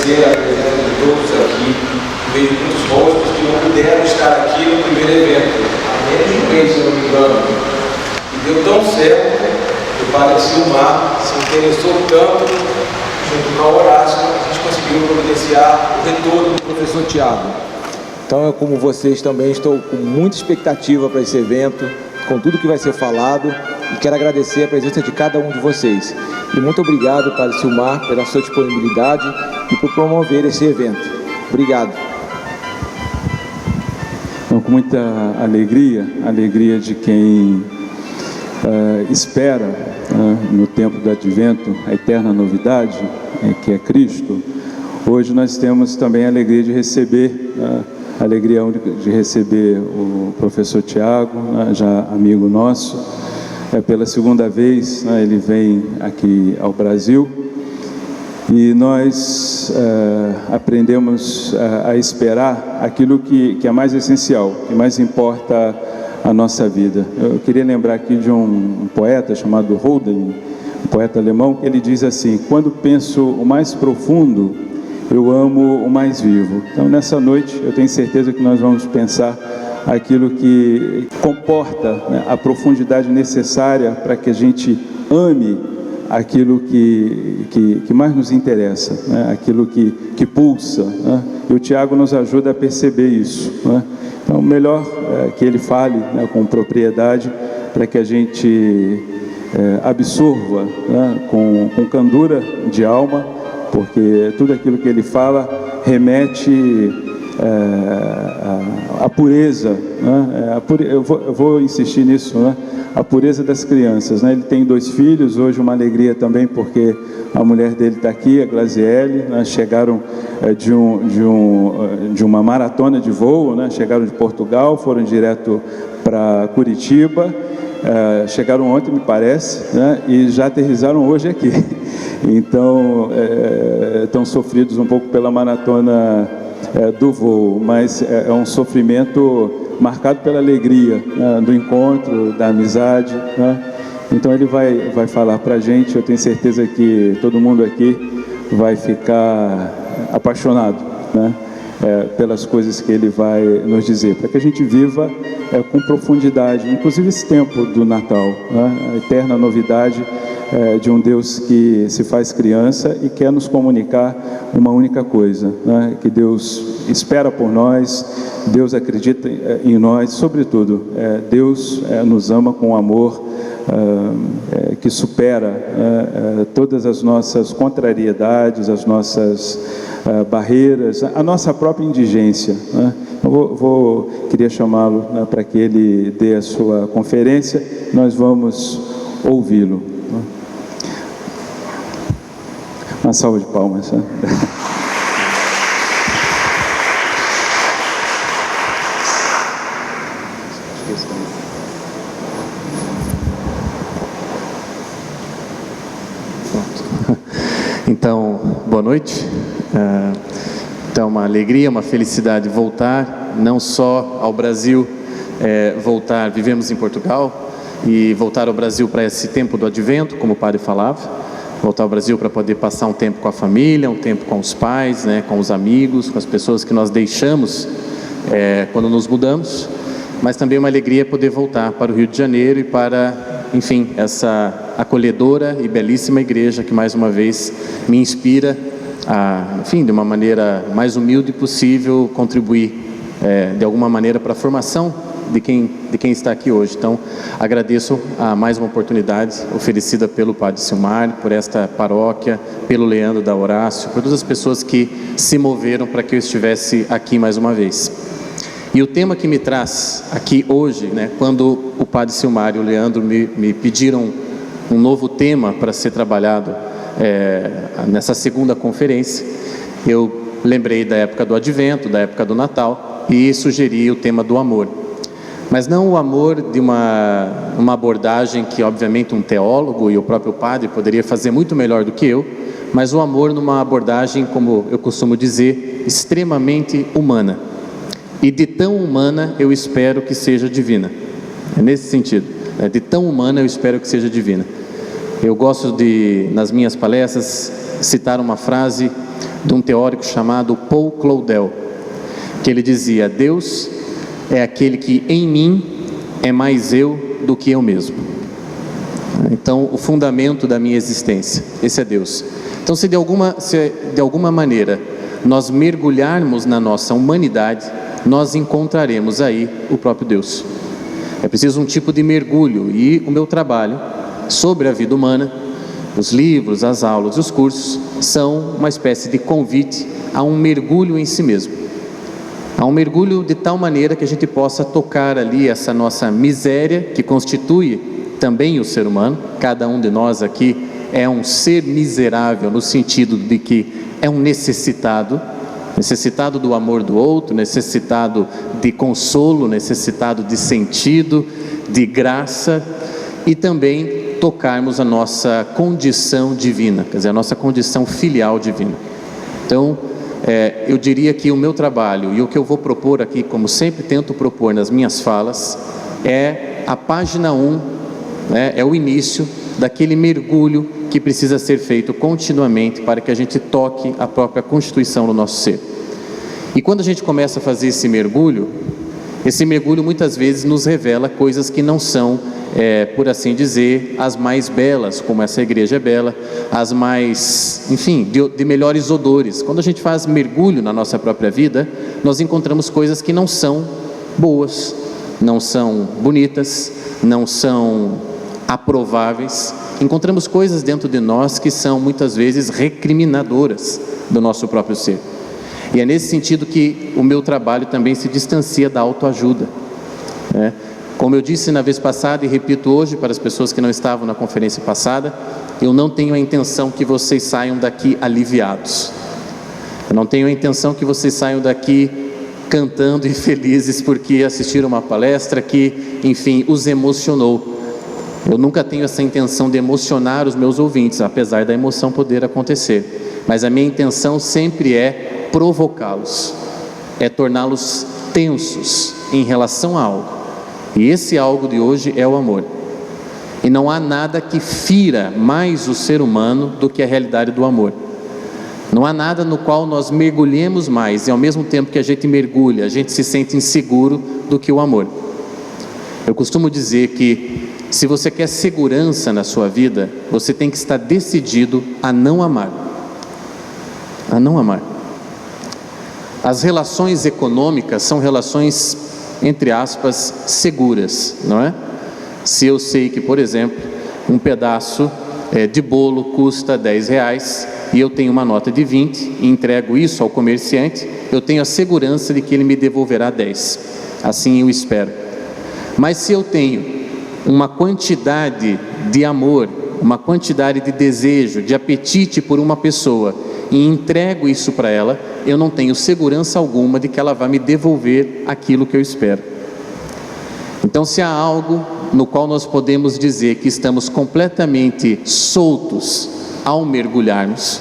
agradecer a presença de todos aqui. Vejo muitos rostos que não puderam estar aqui no primeiro evento, há menos de um mês, se eu não me engano. E deu tão certo que o Padre Silmar se interessou tanto, junto com a Horácio, a gente conseguiu providenciar o retorno do professor Tiago. Então, eu, como vocês também, estou com muita expectativa para esse evento, com tudo que vai ser falado, e quero agradecer a presença de cada um de vocês. E muito obrigado, Padre Silmar, pela sua disponibilidade e por promover esse evento. Obrigado. Então, com muita alegria de quem espera no tempo do Advento a eterna novidade, que é Cristo. Hoje nós temos também a alegria de receber, a alegria de receber o professor Tiago, já amigo nosso. Pela segunda vez, ele vem aqui ao Brasil e nós aprendemos a esperar aquilo que é mais essencial, que mais importa a nossa vida. Eu queria lembrar aqui de um poeta chamado Hölderlin, um poeta alemão, que ele diz assim: quando penso o mais profundo, eu amo o mais vivo. Então, nessa noite, eu tenho certeza que nós vamos pensar aquilo que comporta, a profundidade necessária para que a gente ame aquilo que mais nos interessa, aquilo que pulsa, e o Tiago nos ajuda a perceber isso, Então, melhor que ele fale com propriedade, para que a gente absorva com candura de alma, porque tudo aquilo que ele fala remete à pureza, eu vou insistir nisso, a pureza das crianças, Ele tem 2 filhos, hoje uma alegria também, porque a mulher dele está aqui, a Glaziele, chegaram de uma maratona de voo, chegaram de Portugal, foram direto para Curitiba, chegaram ontem, me parece, e já aterrizaram hoje aqui. Então, estão sofridos um pouco pela maratona do voo, mas é um sofrimento marcado pela alegria, do encontro, da amizade, Então ele vai falar para a gente. Eu tenho certeza que todo mundo aqui vai ficar apaixonado, pelas coisas que ele vai nos dizer, para que a gente viva com profundidade, inclusive esse tempo do Natal, a eterna novidade de um Deus que se faz criança e quer nos comunicar uma única coisa, que Deus espera por nós, Deus acredita em nós, sobretudo, Deus nos ama com amor que supera todas as nossas contrariedades, as nossas barreiras, a nossa própria indigência. Eu queria chamá-lo para que ele dê a sua conferência, nós vamos ouvi-lo. Uma salva de palmas. Então, boa noite. Então, uma alegria, uma felicidade voltar, não só ao Brasil, vivemos em Portugal, e voltar ao Brasil para esse tempo do Advento, como o padre falava, voltar ao Brasil para poder passar um tempo com a família, um tempo com os pais, com os amigos, com as pessoas que nós deixamos quando nos mudamos, mas também uma alegria poder voltar para o Rio de Janeiro e para, enfim, essa acolhedora e belíssima igreja que mais uma vez me inspira a, enfim, de uma maneira mais humilde possível, contribuir de alguma maneira para a formação de quem está aqui hoje. Então, agradeço a mais uma oportunidade oferecida pelo Padre Silmar, por esta paróquia, pelo Leandro da Horácio, por todas as pessoas que se moveram para que eu estivesse aqui mais uma vez. E o tema que me traz aqui hoje, quando o Padre Silmar e o Leandro me pediram um novo tema para ser trabalhado nessa segunda conferência, eu lembrei da época do Advento, da época do Natal, e sugeri o tema do amor. Mas não o amor de uma abordagem que, obviamente, um teólogo e o próprio padre poderia fazer muito melhor do que eu, mas o amor numa abordagem, como eu costumo dizer, extremamente humana. E de tão humana, eu espero que seja divina. É nesse sentido. De tão humana, eu espero que seja divina. Eu gosto de, nas minhas palestras, citar uma frase de um teórico chamado Paul Claudel, que ele dizia: Deus é aquele que em mim é mais eu do que eu mesmo. Então, o fundamento da minha existência, esse é Deus. Então, se de alguma maneira nós mergulharmos na nossa humanidade, nós encontraremos aí o próprio Deus. É preciso um tipo de mergulho, e o meu trabalho sobre a vida humana, os livros, as aulas, os cursos, são uma espécie de convite a um mergulho em si mesmo. A um mergulho de tal maneira que a gente possa tocar ali essa nossa miséria, que constitui também o ser humano. Cada um de nós aqui é um ser miserável, no sentido de que é um necessitado do amor do outro, necessitado de consolo, necessitado de sentido, de graça, e também tocarmos a nossa condição divina, quer dizer, a nossa condição filial divina. Então, eu diria que o meu trabalho e o que eu vou propor aqui, como sempre tento propor nas minhas falas, é a página 1, é o início daquele mergulho que precisa ser feito continuamente para que a gente toque a própria constituição do nosso ser. E quando a gente começa a fazer esse mergulho muitas vezes nos revela coisas que não são, por assim dizer, as mais belas, como essa igreja é bela, as mais, enfim, de melhores odores. Quando a gente faz mergulho na nossa própria vida, nós encontramos coisas que não são boas, não são bonitas, não são aprováveis. Encontramos coisas dentro de nós que são muitas vezes recriminadoras do nosso próprio ser. E é nesse sentido que o meu trabalho também se distancia da autoajuda. Como eu disse na vez passada e repito hoje para as pessoas que não estavam na conferência passada, eu não tenho a intenção que vocês saiam daqui aliviados. Eu não tenho a intenção que vocês saiam daqui cantando e felizes porque assistiram uma palestra que, enfim, os emocionou. Eu nunca tenho essa intenção de emocionar os meus ouvintes, apesar da emoção poder acontecer. Mas a minha intenção sempre é provocá-los, é torná-los tensos em relação a algo. E esse algo de hoje é o amor. E não há nada que fira mais o ser humano do que a realidade do amor. Não há nada no qual nós mergulhemos mais e ao mesmo tempo que a gente mergulha, a gente se sente inseguro do que o amor. Eu costumo dizer que se você quer segurança na sua vida, você tem que estar decidido a não amar. A não amar. As relações econômicas são relações, entre aspas, seguras, não é? Se eu sei que, por exemplo, um pedaço de bolo custa R$10 e eu tenho uma nota de 20 e entrego isso ao comerciante, eu tenho a segurança de que ele me devolverá 10. Assim eu espero. Mas se eu tenho uma quantidade de amor, uma quantidade de desejo, de apetite por uma pessoa e entrego isso para ela, eu não tenho segurança alguma de que ela vai me devolver aquilo que eu espero. Então, se há algo no qual nós podemos dizer que estamos completamente soltos ao mergulharmos,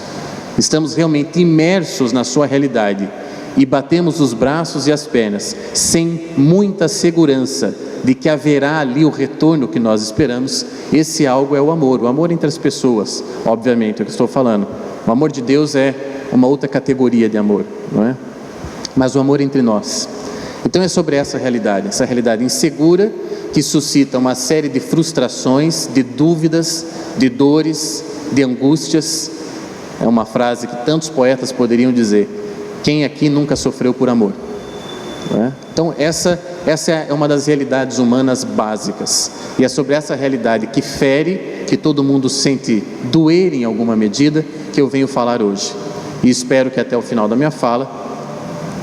estamos realmente imersos na sua realidade e batemos os braços e as pernas sem muita segurança de que haverá ali o retorno que nós esperamos, esse algo é o amor entre as pessoas, obviamente, é o que estou falando. O amor de Deus é uma outra categoria de amor, não é? Mas o amor entre nós. Então é sobre essa realidade insegura, que suscita uma série de frustrações, de dúvidas, de dores, de angústias. É uma frase que tantos poetas poderiam dizer: quem aqui nunca sofreu por amor? Não é? Então essa é uma das realidades humanas básicas, e é sobre essa realidade que fere, que todo mundo sente doer em alguma medida, que eu venho falar hoje. E espero que até o final da minha fala,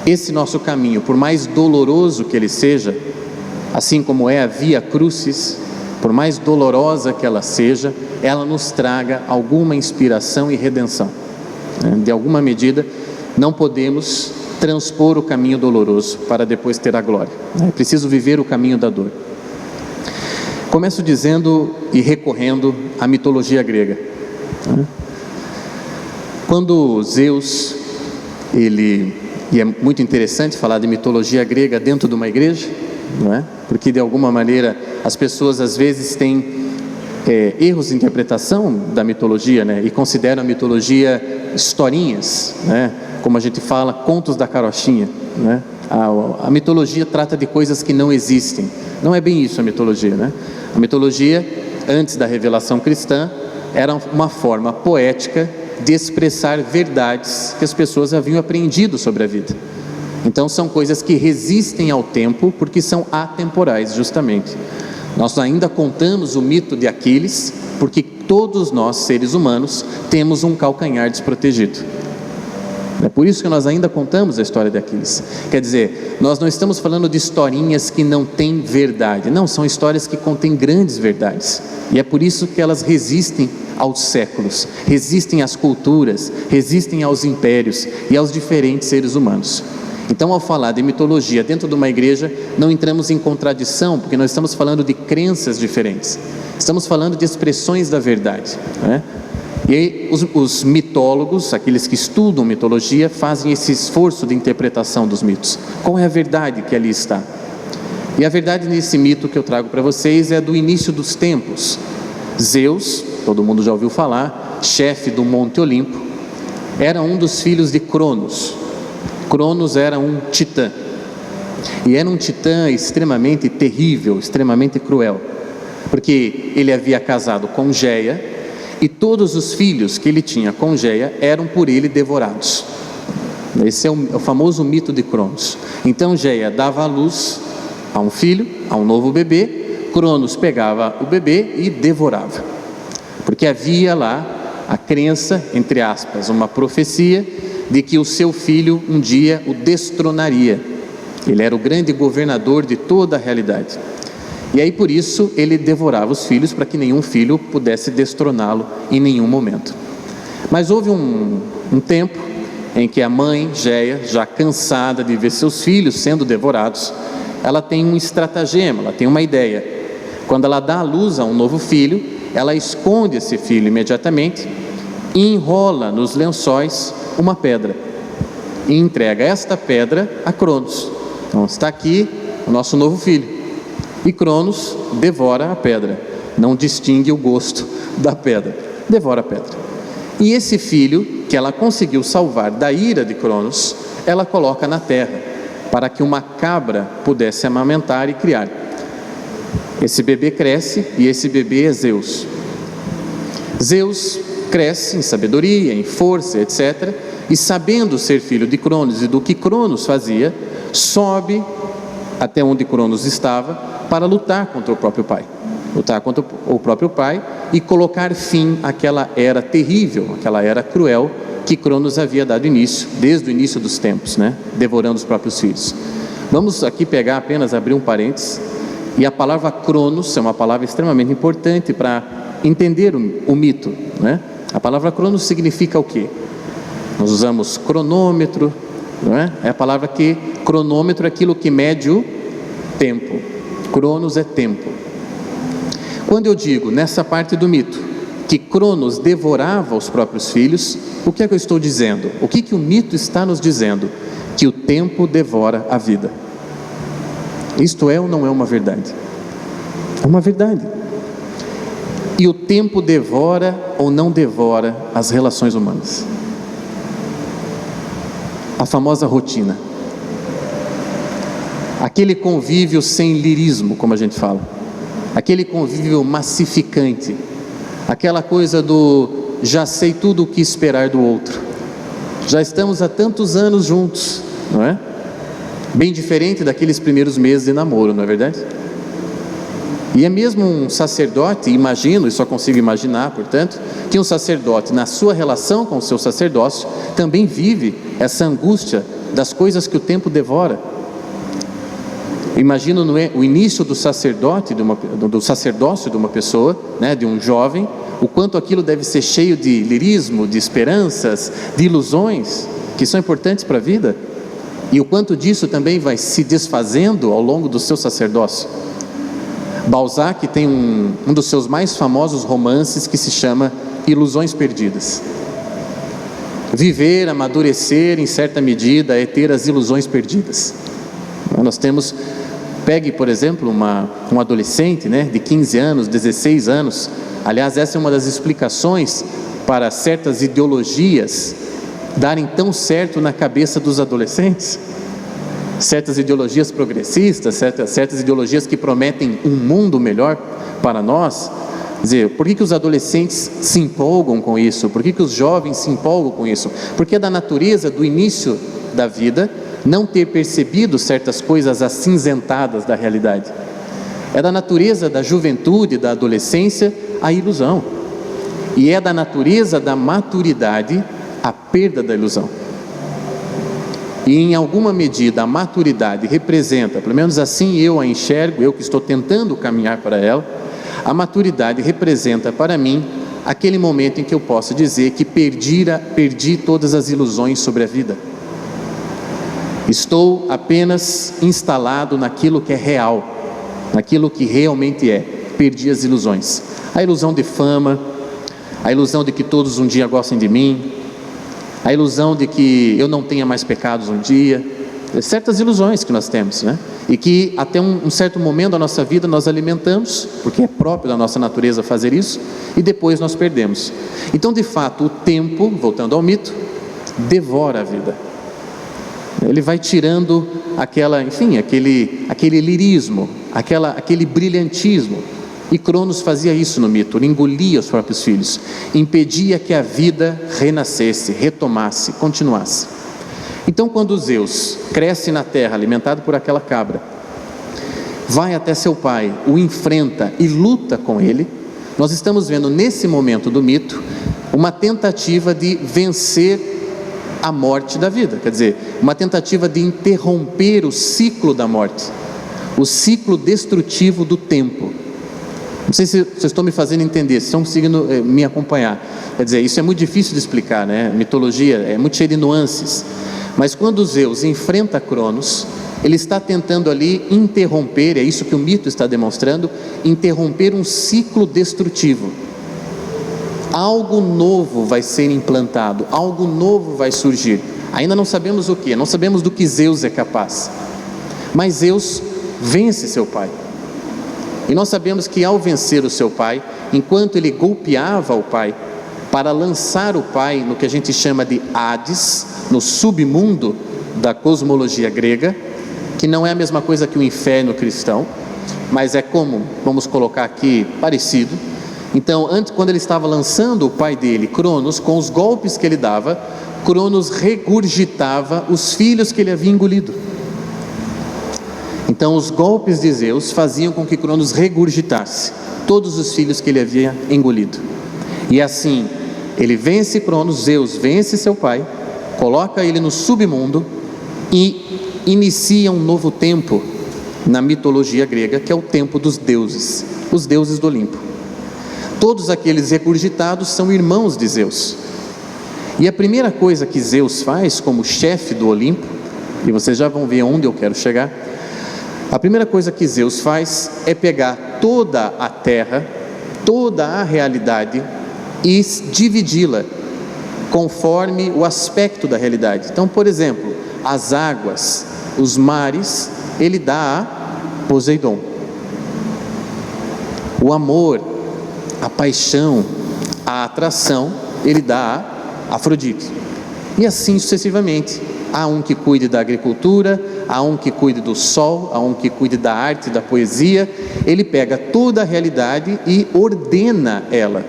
esse nosso caminho, por mais doloroso que ele seja, assim como é a Via Crucis, por mais dolorosa que ela seja, ela nos traga alguma inspiração e redenção. De alguma medida, não podemos transpor o caminho doloroso para depois ter a glória. É preciso viver o caminho da dor. Começo dizendo e recorrendo à mitologia grega. Quando Zeus, e é muito interessante falar de mitologia grega dentro de uma igreja, não é? Porque de alguma maneira as pessoas às vezes têm erros de interpretação da mitologia, né? E consideram a mitologia historinhas, né? Como a gente fala, contos da carochinha, né? A mitologia trata de coisas que não existem. Não é bem isso a mitologia, né? A mitologia, antes da revelação cristã, era uma forma poética de expressar verdades que as pessoas haviam aprendido sobre a vida. Então são coisas que resistem ao tempo, porque são atemporais, justamente. Nós ainda contamos o mito de Aquiles, porque todos nós, seres humanos, temos um calcanhar desprotegido. É por isso que nós ainda contamos a história de Aquiles. Quer dizer, nós não estamos falando de historinhas que não têm verdade. Não, são histórias que contêm grandes verdades. E é por isso que elas resistem aos séculos, resistem às culturas, resistem aos impérios e aos diferentes seres humanos. Então, ao falar de mitologia dentro de uma igreja, não entramos em contradição, porque nós estamos falando de crenças diferentes. Estamos falando de expressões da verdade, né? E aí, os mitólogos, aqueles que estudam mitologia, fazem esse esforço de interpretação dos mitos. Qual é a verdade que ali está? E a verdade nesse mito que eu trago para vocês é do início dos tempos. Zeus, todo mundo já ouviu falar, chefe do Monte Olimpo, era um dos filhos de Cronos. Cronos era um titã, e era um titã extremamente terrível, extremamente cruel, porque ele havia casado com Geia, e todos os filhos que ele tinha com Geia eram por ele devorados. Esse é o famoso mito de Cronos. Então Geia dava à luz a um filho, a um novo bebê, Cronos pegava o bebê e devorava, porque havia lá a crença, entre aspas, uma profecia, de que o seu filho um dia o destronaria. Ele era o grande governador de toda a realidade. E aí por isso ele devorava os filhos, para que nenhum filho pudesse destroná-lo em nenhum momento. Mas houve um tempo em que a mãe, Geia, já cansada de ver seus filhos sendo devorados, ela tem um estratagema, ela tem uma ideia. Quando ela dá à luz a um novo filho, ela esconde esse filho imediatamente e enrola nos lençóis uma pedra e entrega esta pedra a Cronos. Então está aqui o nosso novo filho, e Cronos devora a pedra, não distingue o gosto da pedra, devora a pedra. E esse filho que ela conseguiu salvar da ira de Cronos, ela coloca na terra, para que uma cabra pudesse amamentar e criar. Esse bebê cresce, e esse bebê é Zeus. Zeus cresce em sabedoria, em força, etc. E sabendo ser filho de Cronos e do que Cronos fazia, sobe até onde Cronos estava para lutar contra o próprio pai. Lutar contra o próprio pai e colocar fim àquela era terrível, aquela era cruel que Cronos havia dado início, desde o início dos tempos, né? Devorando os próprios filhos. Vamos aqui pegar, apenas abrir um parênteses, e a palavra Cronos é uma palavra extremamente importante para entender o mito, né? A palavra Cronos significa o quê? Nós usamos cronômetro, não é? É a palavra que, cronômetro é aquilo que mede o tempo. Cronos é tempo. Quando eu digo, nessa parte do mito, que Cronos devorava os próprios filhos, o que é que eu estou dizendo? O que o mito está nos dizendo? Que o tempo devora a vida. Isto é ou não é uma verdade? É uma verdade. E o tempo devora ou não devora as relações humanas? A famosa rotina, aquele convívio sem lirismo, como a gente fala, aquele convívio massificante, aquela coisa do já sei tudo o que esperar do outro, já estamos há tantos anos juntos, não é? Bem diferente daqueles primeiros meses de namoro, não é verdade? E é mesmo um sacerdote, imagino, e só consigo imaginar, portanto, que um sacerdote, na sua relação com o seu sacerdócio, também vive essa angústia das coisas que o tempo devora. Imagino o início do sacerdote, do sacerdócio de uma pessoa, né, de um jovem, o quanto aquilo deve ser cheio de lirismo, de esperanças, de ilusões, que são importantes para a vida, e o quanto disso também vai se desfazendo ao longo do seu sacerdócio. Balzac tem um dos seus mais famosos romances que se chama Ilusões Perdidas. Viver, amadurecer, em certa medida, é ter as ilusões perdidas. Nós temos Pegue, por exemplo, um adolescente, né, de 15 anos, 16 anos. Aliás, essa é uma das explicações para certas ideologias darem tão certo na cabeça dos adolescentes. Certas ideologias progressistas, certas ideologias que prometem um mundo melhor para nós. Quer dizer, por que os adolescentes se empolgam com isso? Por que os jovens se empolgam com isso? Porque é da natureza do início da vida não ter percebido certas coisas acinzentadas da realidade. É da natureza da juventude, da adolescência, a ilusão. E é da natureza da maturidade a perda da ilusão. E em alguma medida a maturidade representa, pelo menos assim eu a enxergo, eu que estou tentando caminhar para ela, a maturidade representa para mim aquele momento em que eu posso dizer que perdi todas as ilusões sobre a vida. Estou apenas instalado naquilo que é real, naquilo que realmente é. Perdi as ilusões. A ilusão de fama, a ilusão de que todos um dia gostem de mim, a ilusão de que eu não tenha mais pecados um dia, certas ilusões que nós temos, né? E que até um certo momento da nossa vida nós alimentamos, porque é próprio da nossa natureza fazer isso, e depois nós perdemos. Então, de fato, o tempo, voltando ao mito, devora a vida. Ele vai tirando aquele lirismo, aquele brilhantismo. E Cronos fazia isso no mito, ele engolia os próprios filhos, impedia que a vida renascesse, retomasse, continuasse. Então, quando Zeus cresce na terra, alimentado por aquela cabra, vai até seu pai, o enfrenta e luta com ele, nós estamos vendo nesse momento do mito uma tentativa de vencer a morte da vida, quer dizer, uma tentativa de interromper o ciclo da morte, o ciclo destrutivo do tempo. Não sei se vocês estão me fazendo entender, se estão conseguindo me acompanhar. Quer dizer, isso é muito difícil de explicar, né? Mitologia é muito cheia de nuances. Mas quando Zeus enfrenta Cronos, ele está tentando ali interromper, é isso que o mito está demonstrando, interromper um ciclo destrutivo. Algo novo vai ser implantado, algo novo vai surgir. Ainda não sabemos o que, não sabemos do que Zeus é capaz. Mas Zeus vence seu pai. E nós sabemos que ao vencer o seu pai, enquanto ele golpeava o pai, para lançar o pai no que a gente chama de Hades, no submundo da cosmologia grega, que não é a mesma coisa que o inferno cristão, mas é como, vamos colocar aqui, parecido. Então, quando ele estava lançando o pai dele, Cronos, com os golpes que ele dava, Cronos regurgitava os filhos que ele havia engolido. Então, os golpes de Zeus faziam com que Cronos regurgitasse todos os filhos que ele havia engolido. E assim, ele vence Cronos, Zeus vence seu pai, coloca ele no submundo e inicia um novo tempo na mitologia grega, que é o tempo dos deuses, os deuses do Olimpo. Todos aqueles regurgitados são irmãos de Zeus. E a primeira coisa que Zeus faz como chefe do Olimpo, e vocês já vão ver onde eu quero chegar, a primeira coisa que Zeus faz é pegar toda a terra, toda a realidade e dividi-la conforme o aspecto da realidade. Então, por exemplo, as águas, os mares, ele dá a Poseidon. O amor, a paixão, a atração, ele dá a Afrodite. E assim sucessivamente. Há um que cuide da agricultura, há um que cuide do sol, há um que cuide da arte, da poesia. Ele pega toda a realidade e ordena ela.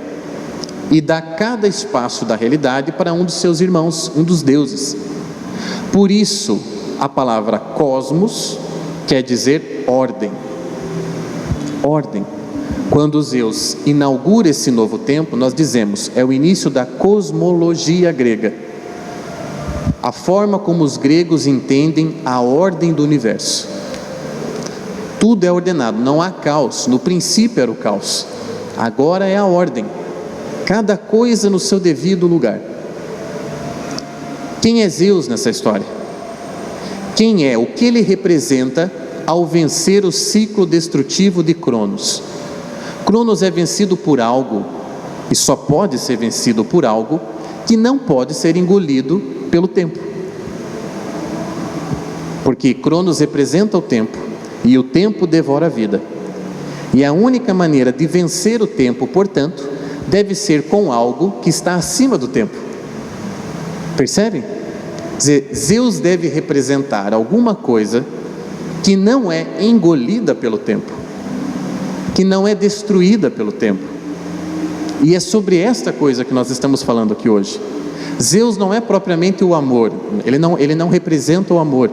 E dá cada espaço da realidade para um dos seus irmãos, um dos deuses. Por isso, a palavra cosmos quer dizer ordem. Ordem. Quando Zeus inaugura esse novo tempo, nós dizemos, é o início da cosmologia grega. A forma como os gregos entendem a ordem do universo. Tudo é ordenado, não há caos. No princípio era o caos, agora é a ordem. Cada coisa no seu devido lugar. Quem é Zeus nessa história? Quem é? O que ele representa ao vencer o ciclo destrutivo de Cronos? Cronos é vencido por algo, e só pode ser vencido por algo que não pode ser engolido pelo tempo. Porque Cronos representa o tempo, e o tempo devora a vida. E a única maneira de vencer o tempo, portanto, deve ser com algo que está acima do tempo. Percebem? Quer dizer, Zeus deve representar alguma coisa que não é engolida pelo tempo, que não é destruída pelo tempo. E é sobre esta coisa que nós estamos falando aqui hoje. Zeus não é propriamente o amor, ele não representa o amor,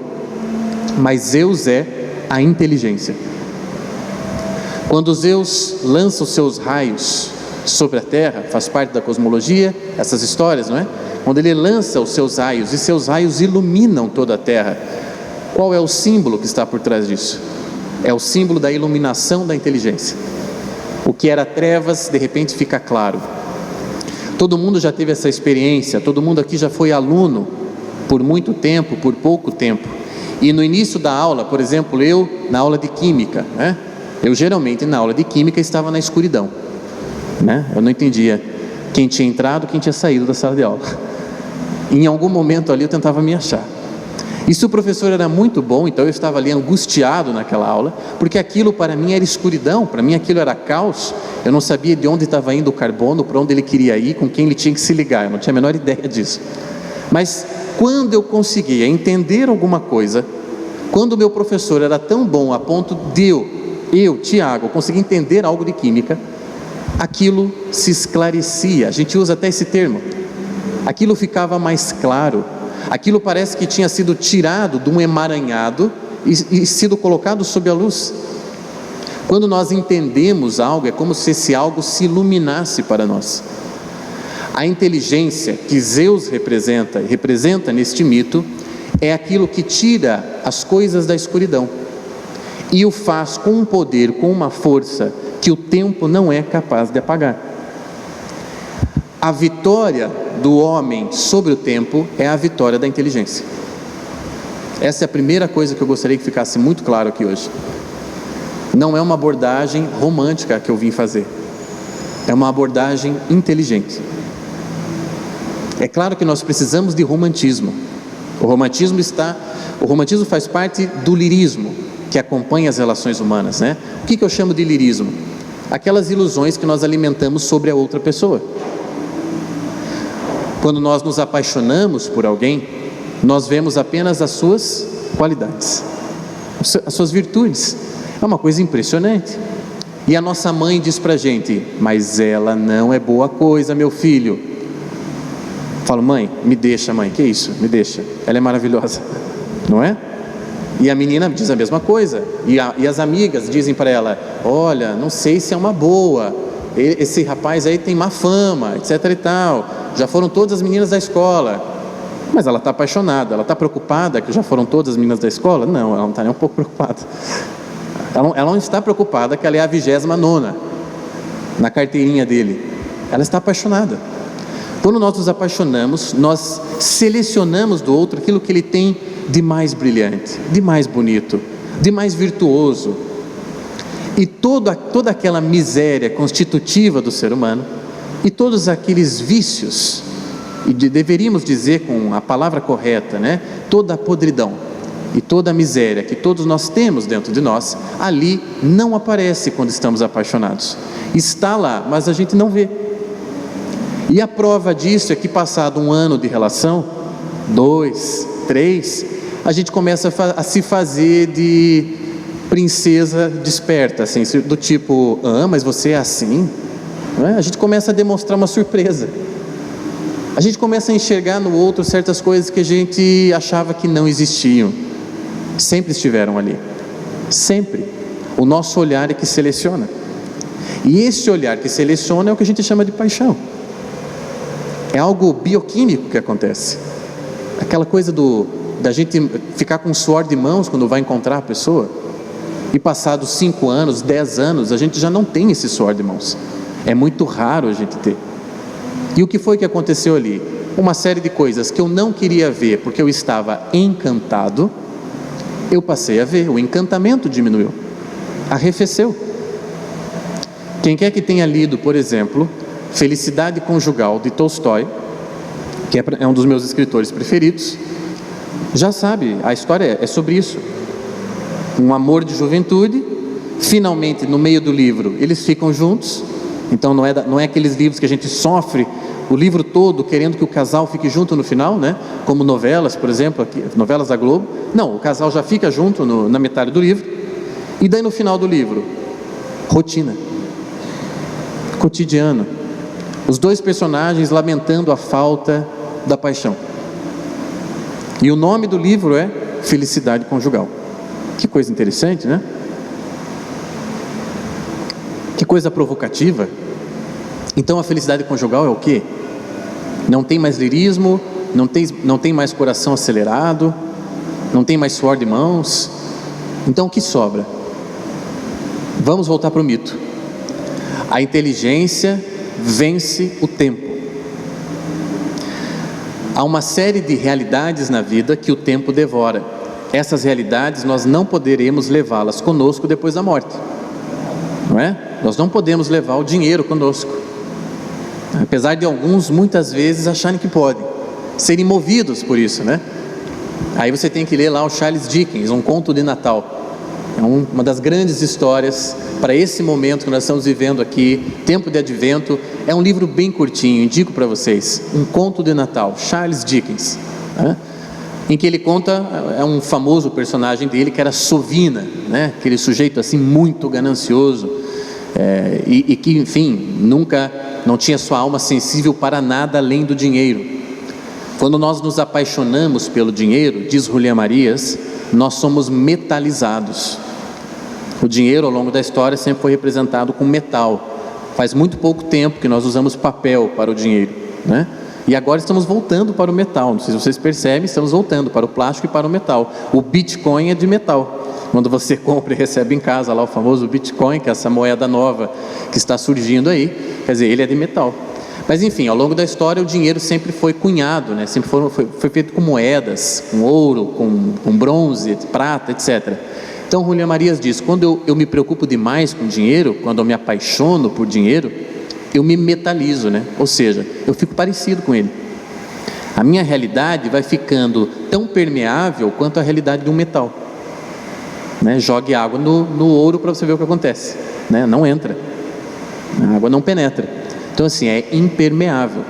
mas Zeus é a inteligência. Quando Zeus lança os seus raios sobre a terra, faz parte da cosmologia, essas histórias, não é? Quando ele lança os seus raios, e seus raios iluminam toda a terra, qual é o símbolo que está por trás disso? É o símbolo da iluminação da inteligência. O que era trevas, de repente fica claro. Todo mundo já teve essa experiência, todo mundo aqui já foi aluno por muito tempo, por pouco tempo. E no início da aula, por exemplo, eu na aula de química, né? Eu geralmente na aula de química estava na escuridão, né? Eu não entendia quem tinha entrado, quem tinha saído da sala de aula. Em algum momento ali eu tentava me achar. E se o professor era muito bom, então eu estava ali angustiado naquela aula, porque aquilo para mim era escuridão, para mim aquilo era caos. Eu não sabia de onde estava indo o carbono, para onde ele queria ir, com quem ele tinha que se ligar, eu não tinha a menor ideia disso. Mas quando eu conseguia entender alguma coisa, quando o meu professor era tão bom a ponto de eu, Tiago, conseguir entender algo de química, aquilo se esclarecia. A gente usa até esse termo. Aquilo ficava mais claro. Aquilo parece que tinha sido tirado de um emaranhado e sido colocado sob a luz. Quando nós entendemos algo, é como se esse algo se iluminasse para nós. A inteligência que Zeus representa neste mito, é aquilo que tira as coisas da escuridão e o faz com um poder, com uma força que o tempo não é capaz de apagar. A vitória do homem sobre o tempo é a vitória da inteligência. Essa é a primeira coisa que eu gostaria que ficasse muito claro aqui hoje. Não é uma abordagem romântica que eu vim fazer, é uma abordagem inteligente. É claro que nós precisamos de romantismo. O romantismo faz parte do lirismo que acompanha as relações humanas, né? O que eu chamo de lirismo? Aquelas ilusões que nós alimentamos sobre a outra pessoa. Quando nós nos apaixonamos por alguém, nós vemos apenas as suas qualidades, as suas virtudes. É uma coisa impressionante. E a nossa mãe diz pra gente: mas ela não é boa coisa, meu filho. Eu falo: mãe, me deixa, mãe, que isso? Me deixa, ela é maravilhosa, não é? E a menina diz a mesma coisa, e as amigas dizem para ela: olha, não sei se é uma boa, esse rapaz aí tem má fama, etc e tal, já foram todas as meninas da escola. Mas ela está apaixonada, ela está preocupada que já foram todas as meninas da escola? Não, ela não está nem um pouco preocupada. Ela não está preocupada que ela é a 29ª na carteirinha dele. Ela está apaixonada. Quando nós nos apaixonamos, nós selecionamos do outro aquilo que ele tem de mais brilhante, de mais bonito, de mais virtuoso. E toda aquela miséria constitutiva do ser humano, e todos aqueles vícios, e deveríamos dizer com a palavra correta, né? Toda a podridão e toda a miséria que todos nós temos dentro de nós, ali não aparece quando estamos apaixonados. Está lá, mas a gente não vê. E a prova disso é que passado um ano de relação, 2, 3, a gente começa a se fazer de princesa desperta, assim, do tipo: mas você é assim? Não é? A gente começa a demonstrar uma surpresa. A gente começa a enxergar no outro certas coisas que a gente achava que não existiam. Sempre estiveram ali. Sempre. O nosso olhar é que seleciona. E esse olhar que seleciona é o que a gente chama de paixão. É algo bioquímico que acontece. Aquela coisa da gente ficar com suor de mãos quando vai encontrar a pessoa. E passados 5 anos, 10 anos, a gente já não tem esse suor de mãos. É muito raro a gente ter. E o que foi que aconteceu ali? Uma série de coisas que eu não queria ver porque eu estava encantado, eu passei a ver. O encantamento diminuiu, arrefeceu. Quem quer que tenha lido, por exemplo, Felicidade Conjugal, de Tolstói, que é um dos meus escritores preferidos, já sabe, a história é sobre isso. um amor de juventude. Finalmente, no meio do livro, eles ficam juntos. Então não é aqueles livros que a gente sofre o livro todo querendo que o casal fique junto no final, né? Como novelas, por exemplo, aqui, novelas da Globo. Não, o casal já fica junto na metade do livro. E daí no final do livro, rotina, cotidiano, os dois personagens lamentando a falta da paixão. E o nome do livro é Felicidade Conjugal. Que coisa interessante, né? Que coisa provocativa. Então a felicidade conjugal é o quê? Não tem mais lirismo, não tem mais coração acelerado, não tem mais suor de mãos. Então o que sobra? Vamos voltar para o mito. A inteligência vence o tempo. Há uma série de realidades na vida que o tempo devora. Essas realidades nós não poderemos levá-las conosco depois da morte, não é? Nós não podemos levar o dinheiro conosco, apesar de alguns muitas vezes acharem que podem, serem movidos por isso, né? Aí você tem que ler lá o Charles Dickens, Um Conto de Natal. É uma das grandes histórias para esse momento que nós estamos vivendo aqui, tempo de advento. É um livro bem curtinho, indico para vocês. Um Conto de Natal, Charles Dickens, né? Em que ele conta, é um famoso personagem dele que era Sovina, né? Aquele sujeito assim muito ganancioso, e que, enfim, não tinha sua alma sensível para nada além do dinheiro. Quando nós nos apaixonamos pelo dinheiro, diz Julián Marías, nós somos metalizados. O dinheiro ao longo da história sempre foi representado com metal. Faz muito pouco tempo que nós usamos papel para o dinheiro, né? E agora estamos voltando para o metal. Não sei se vocês percebem, estamos voltando para o plástico e para o metal. O Bitcoin é de metal. Quando você compra e recebe em casa lá o famoso Bitcoin, que é essa moeda nova que está surgindo aí, quer dizer, ele é de metal. Mas enfim, ao longo da história o dinheiro sempre foi cunhado, né? Sempre foi feito com moedas, com ouro, com bronze, prata, etc. Então Julián Marías diz, quando eu me preocupo demais com dinheiro, quando eu me apaixono por dinheiro, eu me metalizo, né? Ou seja, eu fico parecido com ele. A minha realidade vai ficando tão permeável quanto a realidade de um metal, né? Jogue água no ouro para você ver o que acontece, né? Não entra, a água não penetra. Então assim, é impermeável.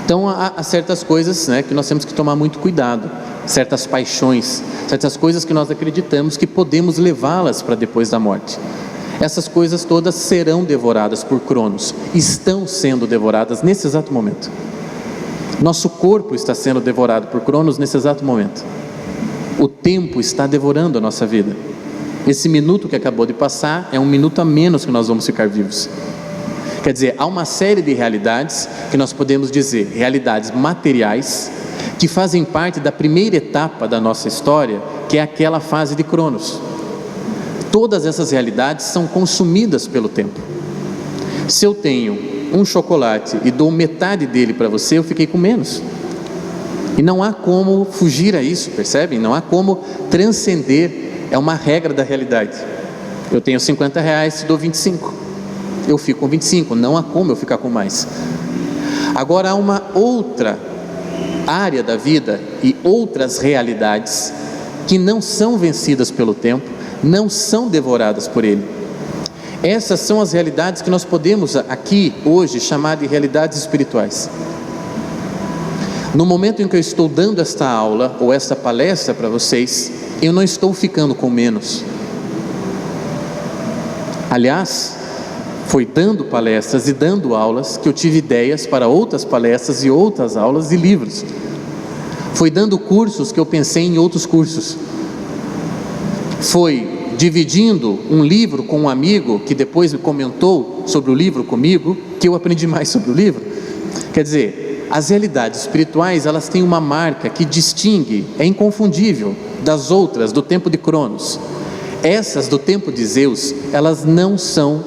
Então há certas coisas, né, que nós temos que tomar muito cuidado, certas paixões, certas coisas que nós acreditamos que podemos levá-las para depois da morte. Essas coisas todas serão devoradas por Cronos, estão sendo devoradas nesse exato momento. Nosso corpo está sendo devorado por Cronos nesse exato momento. O tempo está devorando a nossa vida. Esse minuto que acabou de passar é um minuto a menos que nós vamos ficar vivos. Quer dizer, há uma série de realidades que nós podemos dizer, realidades materiais, que fazem parte da primeira etapa da nossa história, que é aquela fase de Cronos. Todas essas realidades são consumidas pelo tempo. Se eu tenho um chocolate e dou metade dele para você, eu fiquei com menos. E não há como fugir a isso, percebem? Não há como transcender, é uma regra da realidade. Eu tenho 50 reais e dou 25. Eu fico com 25, não há como eu ficar com mais. Agora há uma outra área da vida e outras realidades que não são vencidas pelo tempo, não são devoradas por ele. Essas são as realidades que nós podemos aqui hoje chamar de realidades espirituais. No momento em que eu estou dando esta aula ou esta palestra para vocês, eu não estou ficando com menos. Aliás, foi dando palestras e dando aulas que eu tive ideias para outras palestras e outras aulas e livros. Foi dando cursos que eu pensei em outros cursos. Foi dividindo um livro com um amigo que depois me comentou sobre o livro comigo, que eu aprendi mais sobre o livro. Quer dizer, as realidades espirituais, elas têm uma marca que distingue, é inconfundível, das outras do tempo de Cronos. Essas do tempo de Zeus, elas não são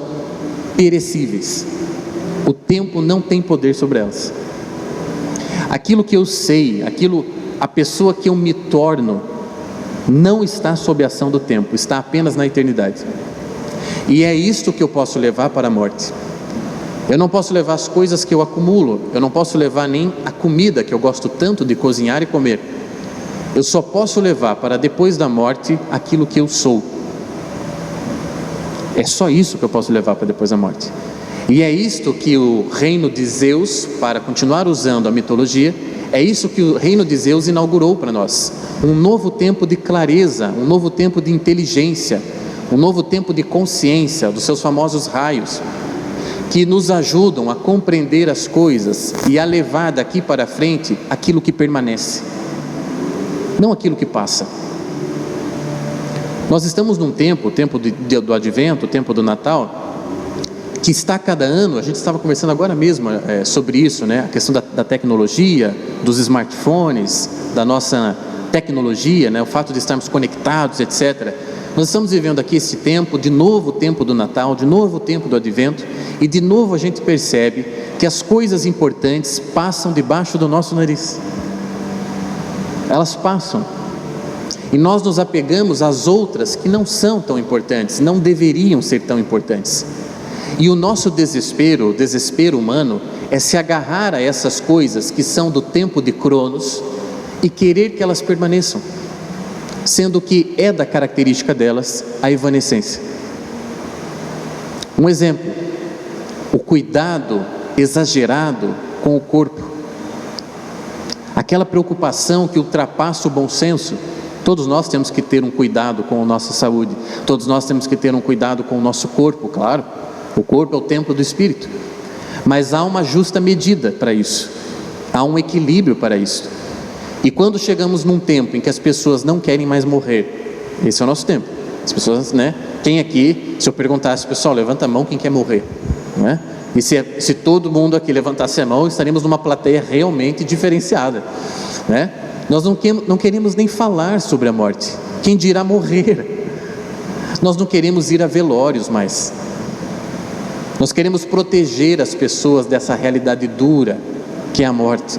perecíveis. O tempo não tem poder sobre elas. Aquilo que eu sei, a pessoa que eu me torno, não está sob a ação do tempo, está apenas na eternidade. E é isto que eu posso levar para a morte. Eu não posso levar as coisas que eu acumulo, eu não posso levar nem a comida que eu gosto tanto de cozinhar e comer. Eu só posso levar para depois da morte aquilo que eu sou. É só isso que eu posso levar para depois da morte. E é isto que o reino de Zeus, para continuar usando a mitologia, é isso que o reino de Zeus inaugurou para nós. Um novo tempo de clareza, um novo tempo de inteligência, um novo tempo de consciência, dos seus famosos raios, que nos ajudam a compreender as coisas e a levar daqui para frente aquilo que permanece, não aquilo que passa. Nós estamos num tempo, o tempo do Advento, o tempo do Natal, que está cada ano, a gente estava conversando agora mesmo sobre isso, né? A questão da tecnologia, dos smartphones, da nossa tecnologia, né? O fato de estarmos conectados, etc. Nós estamos vivendo aqui esse tempo, de novo o tempo do Natal, de novo o tempo do Advento, e de novo a gente percebe que as coisas importantes passam debaixo do nosso nariz. Elas passam. E nós nos apegamos às outras que não são tão importantes, não deveriam ser tão importantes. E o nosso desespero, o desespero humano, é se agarrar a essas coisas que são do tempo de Cronos e querer que elas permaneçam, sendo que é da característica delas a evanescência. Um exemplo, o cuidado exagerado com o corpo, aquela preocupação que ultrapassa o bom senso. Todos nós temos que ter um cuidado com a nossa saúde, todos nós temos que ter um cuidado com o nosso corpo, claro. O corpo é o templo do Espírito, mas há uma justa medida para isso, há um equilíbrio para isso. E quando chegamos num tempo em que as pessoas não querem mais morrer, esse é o nosso tempo. As pessoas, né? Quem aqui, se eu perguntasse, pessoal, levanta a mão quem quer morrer, né? E se todo mundo aqui levantasse a mão, estaríamos numa plateia realmente diferenciada, né? Nós não queremos nem falar sobre a morte, quem dirá morrer. Nós não queremos ir a velórios mais. Nós queremos proteger as pessoas dessa realidade dura que é a morte.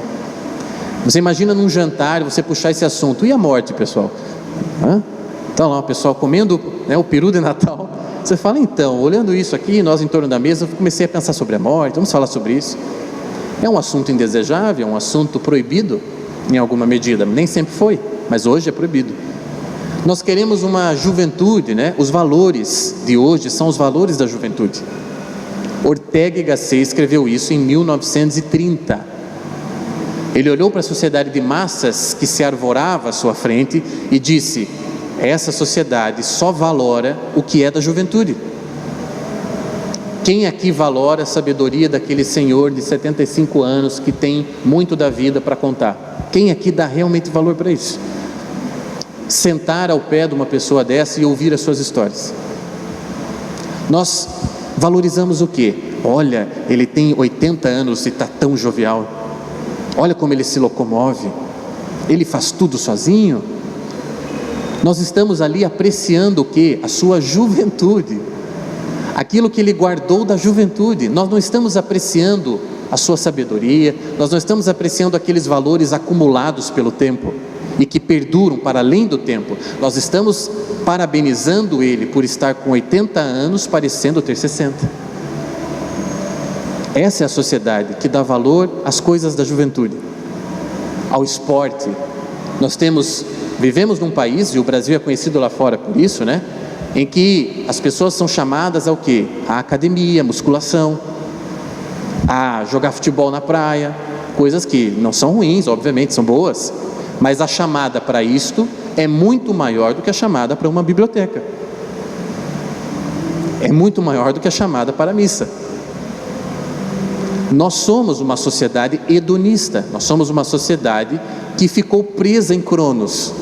Você imagina num jantar você puxar esse assunto, e a morte, pessoal? Então lá o pessoal comendo, né, o peru de Natal. Você fala, então, olhando isso aqui, nós em torno da mesa, eu comecei a pensar sobre a morte, vamos falar sobre isso. É um assunto indesejável, é um assunto proibido em alguma medida, nem sempre foi, mas hoje é proibido. Nós queremos uma juventude, né? Os valores de hoje são os valores da juventude. Ortega y Gasset escreveu isso em 1930. Ele olhou para a sociedade de massas que se arvorava à sua frente e disse: essa sociedade só valora o que é da juventude. Quem aqui valora a sabedoria daquele senhor de 75 anos que tem muito da vida para contar? Quem aqui dá realmente valor para isso? Sentar ao pé de uma pessoa dessa e ouvir as suas histórias. Nós valorizamos o quê? Olha, ele tem 80 anos e está tão jovial. Olha como ele se locomove. Ele faz tudo sozinho. Nós estamos ali apreciando o quê? A sua juventude. Aquilo que ele guardou da juventude. Nós não estamos apreciando a sua sabedoria. Nós não estamos apreciando aqueles valores acumulados pelo tempo e que perduram para além do tempo. Nós estamos parabenizando ele por estar com 80 anos parecendo ter 60. Essa é a sociedade que dá valor às coisas da juventude, ao esporte. Vivemos num país, e o Brasil é conhecido lá fora por isso, né? Em que as pessoas são chamadas ao quê? À academia, musculação, a jogar futebol na praia, coisas que não são ruins, obviamente, são boas, mas a chamada para isto é muito maior do que a chamada para uma biblioteca, é muito maior do que a chamada para a missa. Nós somos uma sociedade hedonista, nós somos uma sociedade que ficou presa em Cronos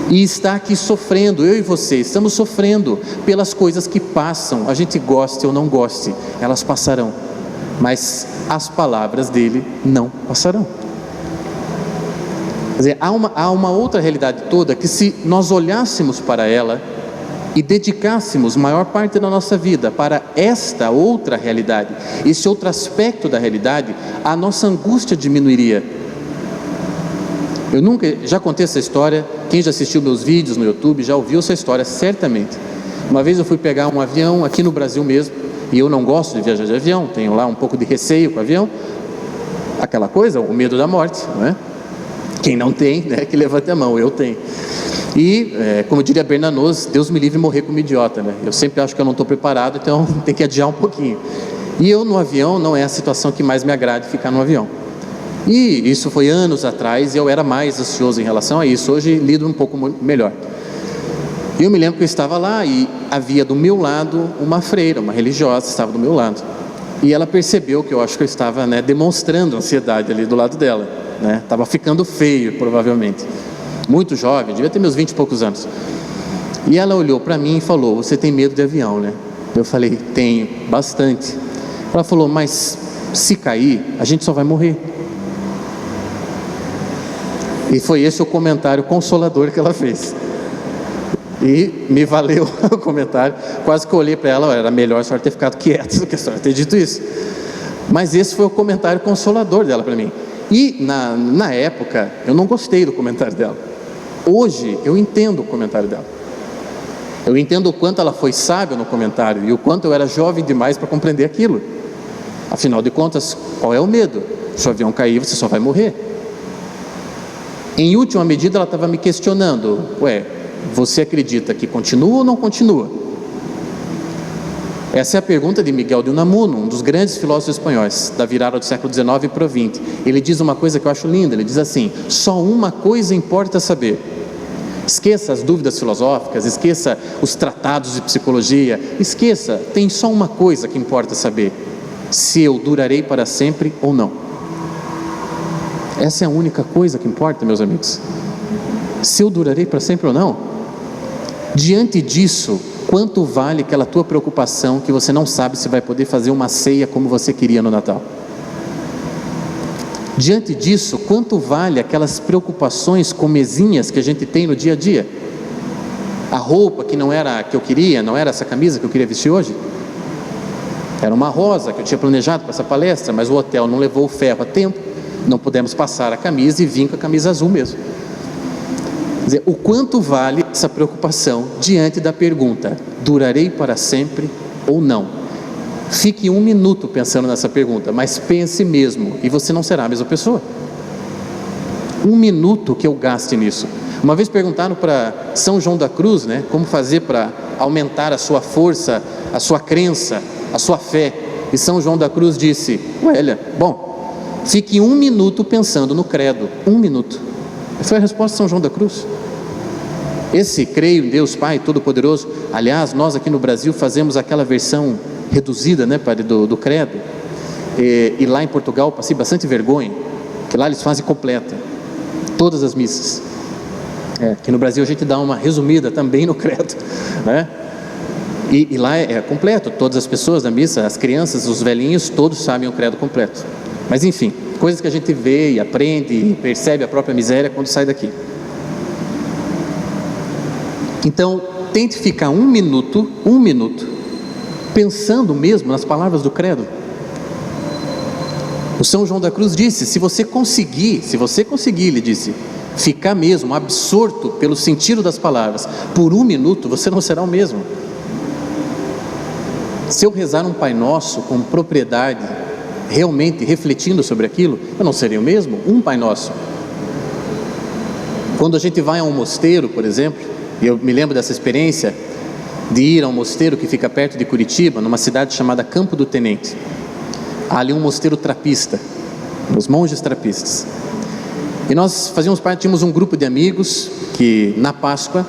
e está aqui sofrendo. Eu e você estamos sofrendo pelas coisas que passam, a gente goste ou não goste, elas passarão, mas as palavras dele não passarão. Quer dizer, há uma outra realidade toda que, se nós olhássemos para ela e dedicássemos maior parte da nossa vida para esta outra realidade, esse outro aspecto da realidade, a nossa angústia diminuiria. Já contei essa história, quem já assistiu meus vídeos no YouTube já ouviu essa história certamente. Uma vez eu fui pegar um avião aqui no Brasil mesmo, e eu não gosto de viajar de avião, tenho lá um pouco de receio com o avião, aquela coisa, o medo da morte, não é? Quem não tem, né, que levante a mão, eu tenho. E, como diria Bernanos, Deus me livre de morrer como idiota, né? Eu sempre acho que eu não estou preparado, então tem que adiar um pouquinho. E eu no avião não é a situação que mais me agrade, ficar no avião. E isso foi anos atrás e eu era mais ansioso em relação a isso. Hoje lido um pouco melhor. E eu me lembro que eu estava lá e havia do meu lado uma freira, uma religiosa, estava do meu lado. E ela percebeu que eu acho que eu estava, né, demonstrando ansiedade ali do lado dela, né? Estava ficando feio, provavelmente. Muito jovem, devia ter meus 20 e poucos anos. E ela olhou para mim e falou: você tem medo de avião, né? Eu falei: tenho, bastante. Ela falou: mas se cair, a gente só vai morrer. E foi esse o comentário consolador que ela fez. E me valeu o comentário. Quase que eu olhei para ela: era melhor a senhora ter ficado quieta do que a senhora ter dito isso. Mas esse foi o comentário consolador dela para mim. E na época eu não gostei do comentário dela. Hoje eu entendo o comentário dela. Eu entendo o quanto ela foi sábia no comentário e o quanto eu era jovem demais para compreender aquilo. Afinal de contas, qual é o medo? Se o avião cair, você só vai morrer. Em última medida, ela estava me questionando: você acredita que continua ou não continua? Essa é a pergunta de Miguel de Unamuno, um dos grandes filósofos espanhóis da virada do século XIX para o XX. Ele diz uma coisa que eu acho linda. Ele diz assim: só uma coisa importa saber. Esqueça as dúvidas filosóficas, esqueça os tratados de psicologia, esqueça, tem só uma coisa que importa saber: se eu durarei para sempre ou não. Essa é a única coisa que importa, meus amigos. Se eu durarei para sempre ou não. Diante disso, quanto vale aquela tua preocupação que você não sabe se vai poder fazer uma ceia como você queria no Natal? Diante disso, quanto vale aquelas preocupações comezinhas que a gente tem no dia a dia? A roupa que não era a que eu queria, não era essa camisa que eu queria vestir hoje? Era uma rosa que eu tinha planejado para essa palestra, mas o hotel não levou o ferro a tempo, não pudemos passar a camisa e vim com a camisa azul mesmo. Quer dizer, o quanto vale essa preocupação diante da pergunta: durarei para sempre ou não? Fique 1 minuto pensando nessa pergunta, mas pense mesmo, e você não será a mesma pessoa. 1 minuto que eu gaste nisso. Uma vez perguntaram para São João da Cruz, né, como fazer para aumentar a sua força, a sua crença, a sua fé. E São João da Cruz disse: fique 1 minuto pensando no credo. 1 minuto. Foi a resposta de São João da Cruz. Esse creio em Deus Pai Todo-Poderoso. Aliás, nós aqui no Brasil fazemos aquela versão reduzida, né, padre, do credo. E lá em Portugal passei bastante vergonha, que lá eles fazem completa todas as missas. Aqui no Brasil a gente dá uma resumida também no credo, né? E lá é completo, todas as pessoas da missa, as crianças, os velhinhos, todos sabem o credo completo. Mas enfim, coisas que a gente vê e aprende e percebe a própria miséria quando sai daqui. Então, tente ficar 1 minuto, pensando mesmo nas palavras do credo. O São João da Cruz disse: se você conseguir, ele disse, ficar mesmo absorto pelo sentido das palavras por 1 minuto, você não será o mesmo. Se eu rezar um Pai Nosso com propriedade, realmente refletindo sobre aquilo, eu não serei o mesmo. Um Pai Nosso. Quando a gente vai a um mosteiro, por exemplo, e eu me lembro dessa experiência de ir a um mosteiro que fica perto de Curitiba, numa cidade chamada Campo do Tenente. Há ali um mosteiro trapista, os monges trapistas. E nós fazíamos parte, tínhamos um grupo de amigos que na Páscoa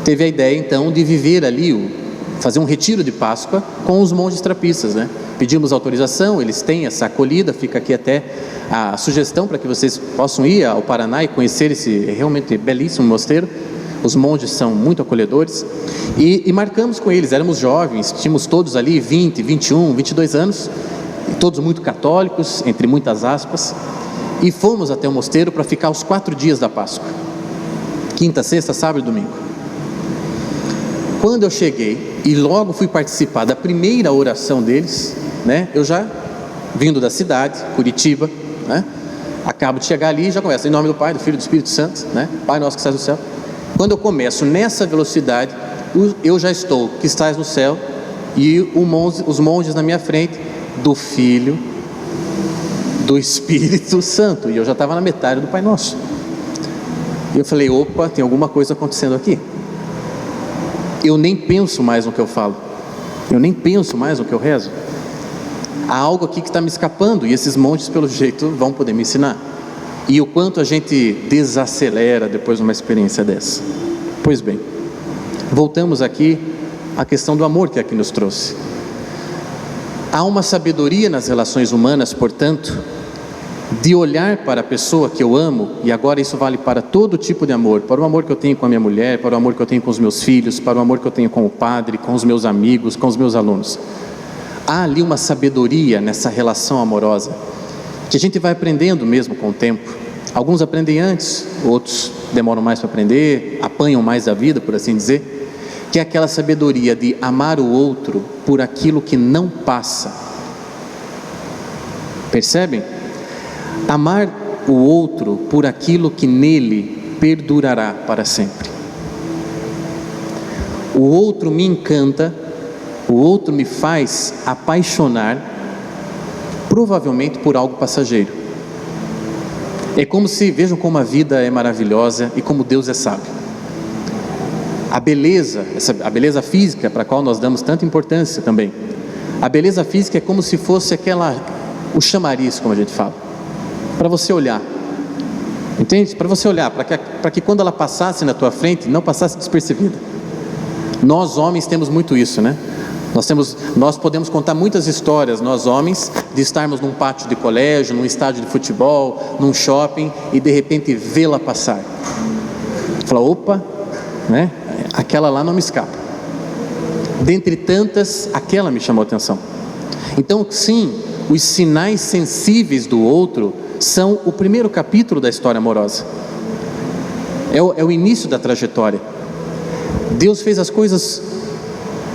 teve a ideia então de viver ali, fazer um retiro de Páscoa com os monges trapistas, né? Pedimos autorização, eles têm essa acolhida, fica aqui até a sugestão para que vocês possam ir ao Paraná e conhecer esse realmente belíssimo mosteiro. Os monges são muito acolhedores. E marcamos com eles, éramos jovens, tínhamos todos ali 20, 21, 22 anos, todos muito católicos, entre muitas aspas, e fomos até o mosteiro para ficar os 4 dias da Páscoa, quinta, sexta, sábado e domingo. Quando eu cheguei e logo fui participar da primeira oração deles, né, eu já vindo da cidade, Curitiba, né, acabo de chegar ali e já começo, em nome do Pai, do Filho e do Espírito Santo, né, Pai nosso que estás no céu. Quando eu começo nessa velocidade, eu já estou, que estás no céu, e os monges na minha frente, do Filho, do Espírito Santo, e eu já estava na metade do Pai Nosso. E eu falei, opa, tem alguma coisa acontecendo aqui. Eu nem penso mais no que eu falo. Eu nem penso mais no que eu rezo. Há algo aqui que está me escapando, e esses montes, pelo jeito, vão poder me ensinar. E o quanto a gente desacelera depois de uma experiência dessa. Pois bem, voltamos aqui à questão do amor que aqui nos trouxe. Há uma sabedoria nas relações humanas, portanto, de olhar para a pessoa que eu amo, e agora isso vale para todo tipo de amor, para o amor que eu tenho com a minha mulher, para o amor que eu tenho com os meus filhos, para o amor que eu tenho com o padre, com os meus amigos, com os meus alunos. Há ali uma sabedoria nessa relação amorosa, que a gente vai aprendendo mesmo com o tempo. Alguns aprendem antes, outros demoram mais para aprender, apanham mais da vida, por assim dizer, que é aquela sabedoria de amar o outro por aquilo que não passa. Percebem? Amar o outro por aquilo que nele perdurará para sempre. O outro me encanta, o outro me faz apaixonar, provavelmente por algo passageiro. É como se, vejam como a vida é maravilhosa e como Deus é sábio. A beleza física, para a qual nós damos tanta importância também. A beleza física é como se fosse o chamariz, como a gente fala, para você olhar, entende? Para você olhar, para que quando ela passasse na tua frente, não passasse despercebida. Nós homens temos muito isso, né? Nós podemos contar muitas histórias, nós homens, de estarmos num pátio de colégio, num estádio de futebol, num shopping, e de repente vê-la passar. Fala, opa, né? Aquela lá não me escapa. Dentre tantas, aquela me chamou a atenção. Então, sim, os sinais sensíveis do outro são o primeiro capítulo da história amorosa. É o início da trajetória. Deus fez as coisas,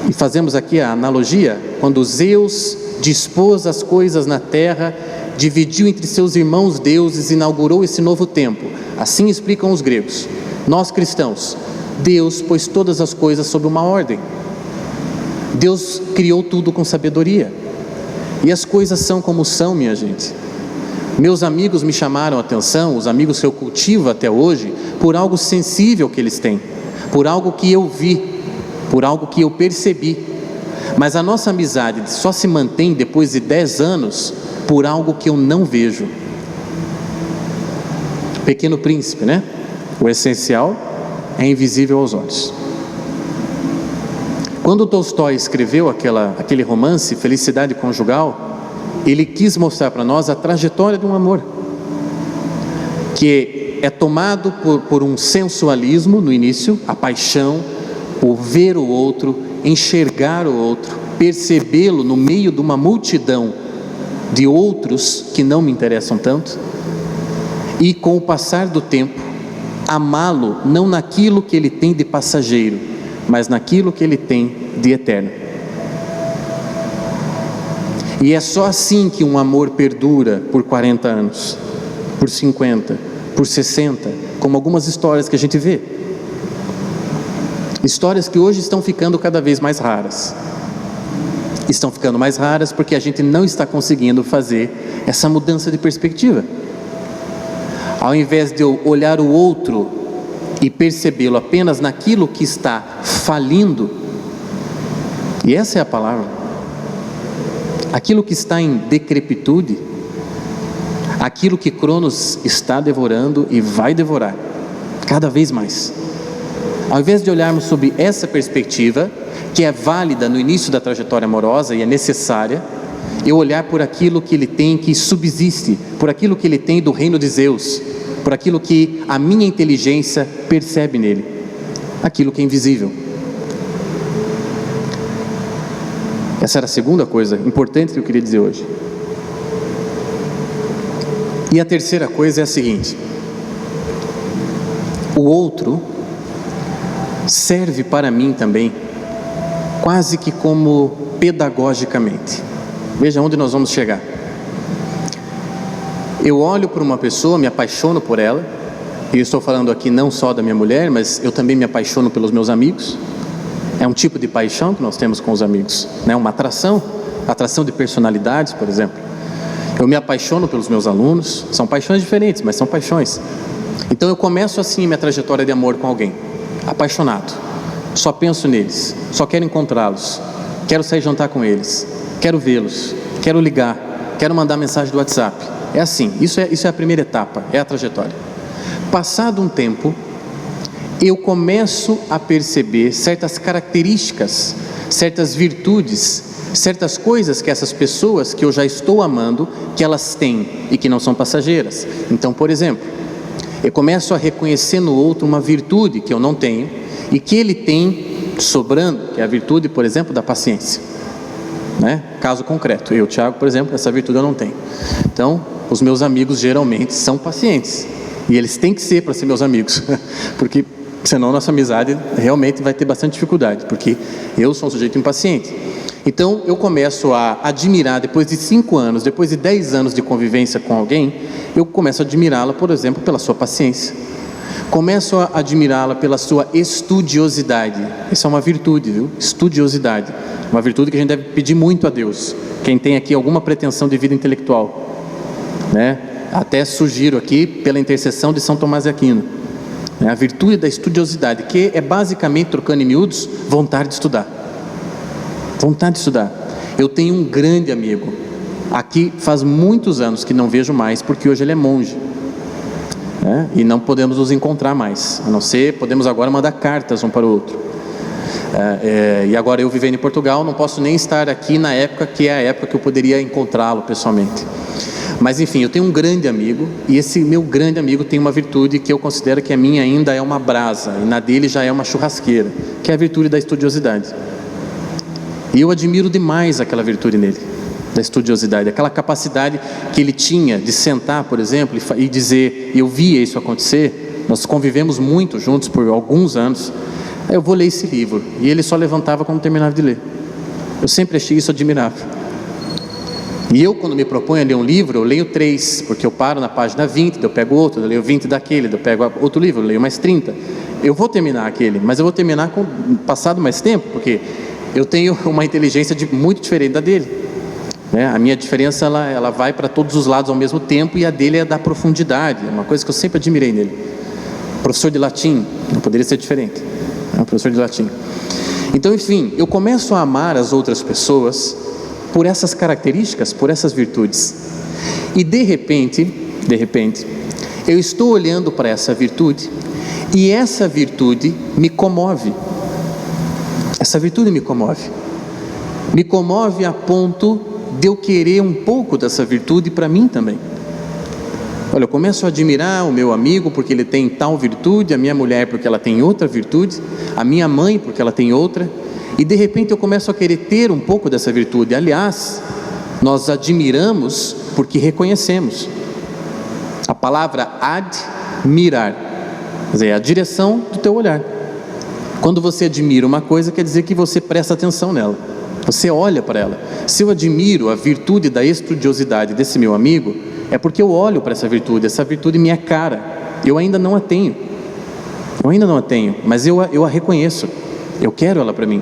e fazemos aqui a analogia, quando Zeus dispôs as coisas na terra, dividiu entre seus irmãos deuses, inaugurou esse novo tempo. Assim explicam os gregos. Nós cristãos, Deus pôs todas as coisas sob uma ordem. Deus criou tudo com sabedoria. E as coisas são como são, minha gente. Meus amigos me chamaram a atenção, os amigos que eu cultivo até hoje, por algo sensível que eles têm, por algo que eu vi, por algo que eu percebi. Mas a nossa amizade só se mantém depois de 10 anos por algo que eu não vejo. Pequeno Príncipe, né? O essencial é invisível aos olhos. Quando Tolstói escreveu aquele romance, Felicidade Conjugal, ele quis mostrar para nós a trajetória de um amor, que é tomado por um sensualismo no início, a paixão, o ver o outro, enxergar o outro, percebê-lo no meio de uma multidão de outros que não me interessam tanto, e com o passar do tempo, amá-lo não naquilo que ele tem de passageiro, mas naquilo que ele tem de eterno. E é só assim que um amor perdura por 40 anos, por 50, por 60, como algumas histórias que a gente vê. Histórias que hoje estão ficando cada vez mais raras. Estão ficando mais raras porque a gente não está conseguindo fazer essa mudança de perspectiva. Ao invés de eu olhar o outro e percebê-lo apenas naquilo que está falindo, e essa é a palavra, aquilo que está em decrepitude, aquilo que Cronos está devorando e vai devorar, cada vez mais. Ao invés de olharmos sob essa perspectiva, que é válida no início da trajetória amorosa e é necessária, eu olhar por aquilo que ele tem que subsiste, por aquilo que ele tem do reino de Zeus, por aquilo que a minha inteligência percebe nele, aquilo que é invisível. Essa era a segunda coisa importante que eu queria dizer hoje. E a terceira coisa é a seguinte: o outro serve para mim também, quase que como pedagogicamente. Veja onde nós vamos chegar. Eu olho para uma pessoa, me apaixono por ela, e eu estou falando aqui não só da minha mulher, mas eu também me apaixono pelos meus amigos. É um tipo de paixão que nós temos com os amigos, né? Uma atração de personalidades, por exemplo. Eu me apaixono pelos meus alunos, são paixões diferentes, mas são paixões. Então eu começo assim minha trajetória de amor com alguém, apaixonado, só penso neles, só quero encontrá-los, quero sair jantar com eles, quero vê-los, quero ligar, quero mandar mensagem do WhatsApp. É assim, isso é a primeira etapa, é a trajetória. Passado um tempo, eu começo a perceber certas características, certas virtudes, certas coisas que essas pessoas que eu já estou amando, que elas têm e que não são passageiras. Então, por exemplo, eu começo a reconhecer no outro uma virtude que eu não tenho e que ele tem sobrando, que é a virtude, por exemplo, da paciência, né? Caso concreto, eu, Thiago, por exemplo, essa virtude eu não tenho. Então, os meus amigos geralmente são pacientes, e eles têm que ser para ser meus amigos, porque senão nossa amizade realmente vai ter bastante dificuldade, porque eu sou um sujeito impaciente. Então eu começo a admirar, depois de 5 anos, depois de 10 anos de convivência com alguém, eu começo a admirá-la, por exemplo, pela sua paciência. Começo a admirá-la pela sua estudiosidade. Essa é uma virtude, viu? Estudiosidade. Uma virtude que a gente deve pedir muito a Deus. Quem tem aqui alguma pretensão de vida intelectual, né? Até sugiro aqui pela intercessão de São Tomás de Aquino, né? A virtude da estudiosidade, que é basicamente, trocando em miúdos, vontade de estudar. Vontade de estudar. Eu tenho um grande amigo, aqui faz muitos anos que não vejo mais, porque hoje ele é monge, né? E não podemos nos encontrar mais, a não ser, podemos agora mandar cartas um para o outro. E agora eu vivendo em Portugal, não posso nem estar aqui na época que é a época que eu poderia encontrá-lo pessoalmente. Mas enfim, eu tenho um grande amigo, e esse meu grande amigo tem uma virtude que eu considero que a minha ainda é uma brasa, e na dele já é uma churrasqueira, que é a virtude da estudiosidade. E eu admiro demais aquela virtude nele, da estudiosidade, aquela capacidade que ele tinha de sentar, por exemplo, e dizer, eu via isso acontecer, nós convivemos muito juntos por alguns anos, eu vou ler esse livro, e ele só levantava quando terminava de ler. Eu sempre achei isso admirável. E eu, quando me proponho a ler um livro, eu leio 3, porque eu paro na página 20, daí eu pego outro, eu leio 20 daquele, daí eu pego outro livro, eu leio mais 30. Eu vou terminar aquele, mas eu vou terminar com passado mais tempo, porque eu tenho uma inteligência muito diferente da dele, né? A minha diferença, ela vai para todos os lados ao mesmo tempo, e a dele é da profundidade, é uma coisa que eu sempre admirei nele. Professor de latim, não poderia ser diferente, é um professor de latim. Então, enfim, eu começo a amar as outras pessoas por essas características, por essas virtudes. E de repente, eu estou olhando para essa virtude, e essa virtude me comove. Essa virtude me comove. Me comove a ponto de eu querer um pouco dessa virtude para mim também. Olha, eu começo a admirar o meu amigo porque ele tem tal virtude, a minha mulher porque ela tem outra virtude, a minha mãe porque ela tem outra, e de repente eu começo a querer ter um pouco dessa virtude. Aliás, nós admiramos porque reconhecemos. A palavra admirar, quer dizer, é a direção do teu olhar. Quando você admira uma coisa, quer dizer que você presta atenção nela, você olha para ela. Se eu admiro a virtude da estudiosidade desse meu amigo, é porque eu olho para essa virtude me é cara, eu ainda não a tenho, mas eu a reconheço, eu quero ela para mim.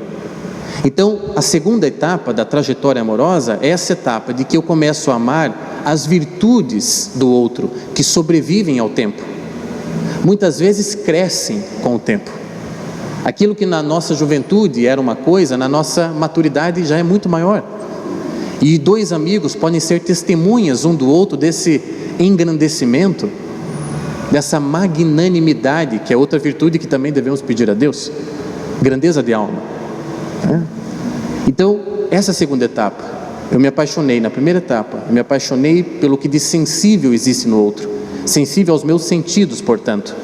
Então, a segunda etapa da trajetória amorosa é essa etapa de que eu começo a amar as virtudes do outro, que sobrevivem ao tempo, muitas vezes crescem com o tempo. Aquilo que na nossa juventude era uma coisa, na nossa maturidade já é muito maior. E 2 amigos podem ser testemunhas um do outro desse engrandecimento, dessa magnanimidade, que é outra virtude que também devemos pedir a Deus, grandeza de alma, né? Então, essa segunda etapa, eu me apaixonei. Na primeira etapa, eu me apaixonei pelo que de sensível existe no outro, sensível aos meus sentidos, portanto.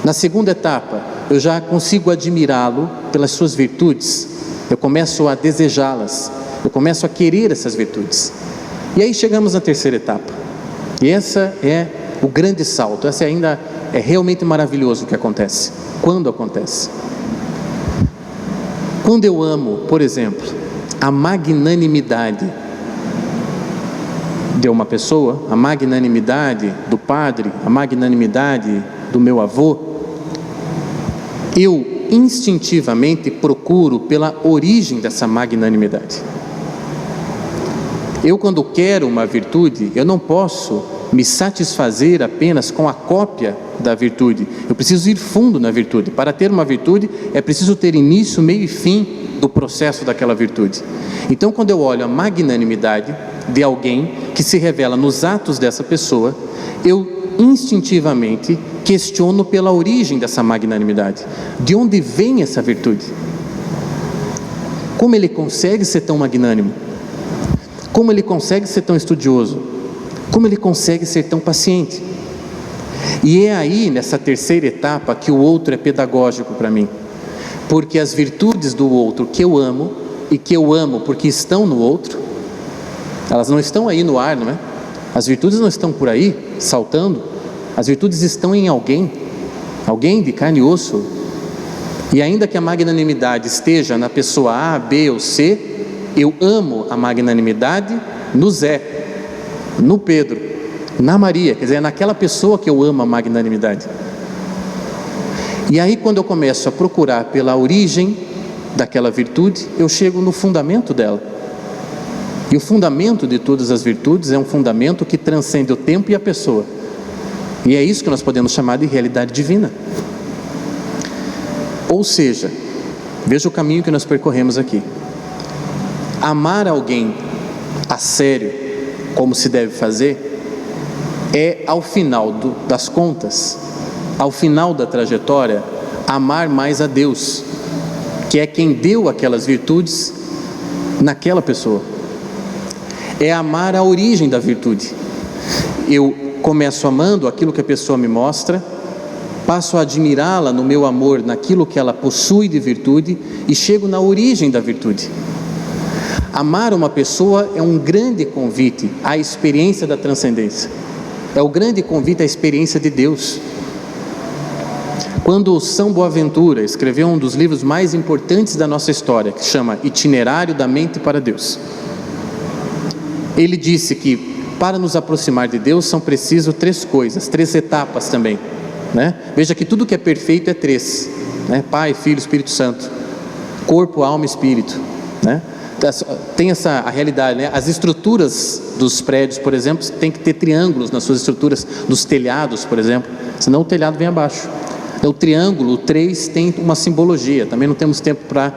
Na segunda etapa, eu já consigo admirá-lo pelas suas virtudes, eu começo a desejá-las, eu começo a querer essas virtudes. E aí chegamos na terceira etapa, e essa é o grande salto. Essa ainda é realmente maravilhoso o que acontece. Quando acontece? Quando eu amo, por exemplo, a magnanimidade de uma pessoa, a magnanimidade do padre, a magnanimidade do meu avô, eu instintivamente procuro pela origem dessa magnanimidade. Eu, quando quero uma virtude, eu não posso me satisfazer apenas com a cópia da virtude. Eu preciso ir fundo na virtude. Para ter uma virtude, é preciso ter início, meio e fim do processo daquela virtude. Então, quando eu olho a magnanimidade de alguém que se revela nos atos dessa pessoa, eu instintivamente questiono pela origem dessa magnanimidade. De onde vem essa virtude? Como ele consegue ser tão magnânimo? Como ele consegue ser tão estudioso? Como ele consegue ser tão paciente? E é aí, nessa terceira etapa, que o outro é pedagógico para mim. Porque as virtudes do outro que eu amo, e que eu amo porque estão no outro, elas não estão aí no ar, não é? As virtudes não estão por aí, saltando. As virtudes estão em alguém, alguém de carne e osso. E ainda que a magnanimidade esteja na pessoa A, B ou C, eu amo a magnanimidade no Zé, no Pedro, na Maria. Quer dizer, é naquela pessoa que eu amo a magnanimidade. E aí, quando eu começo a procurar pela origem daquela virtude, eu chego no fundamento dela. E o fundamento de todas as virtudes é um fundamento que transcende o tempo e a pessoa. E é isso que nós podemos chamar de realidade divina. Ou seja, veja o caminho que nós percorremos aqui. Amar alguém a sério, como se deve fazer, é ao final das contas, ao final da trajetória, amar mais a Deus, que é quem deu aquelas virtudes naquela pessoa. É amar a origem da virtude. Eu começo amando aquilo que a pessoa me mostra, passo a admirá-la no meu amor, naquilo que ela possui de virtude, e chego na origem da virtude. Amar uma pessoa é um grande convite à experiência da transcendência. É o grande convite à experiência de Deus. Quando São Boaventura escreveu um dos livros mais importantes da nossa história, que se chama Itinerário da Mente para Deus, ele disse que para nos aproximar de Deus são preciso 3 coisas, 3 etapas também, né? Veja que tudo que é perfeito é 3, né? Pai, Filho, Espírito Santo, corpo, alma e espírito, né? Tem a realidade, né? As estruturas dos prédios, por exemplo, tem que ter triângulos nas suas estruturas, dos telhados, por exemplo, senão o telhado vem abaixo. O triângulo, o 3, tem uma simbologia. Também não temos tempo para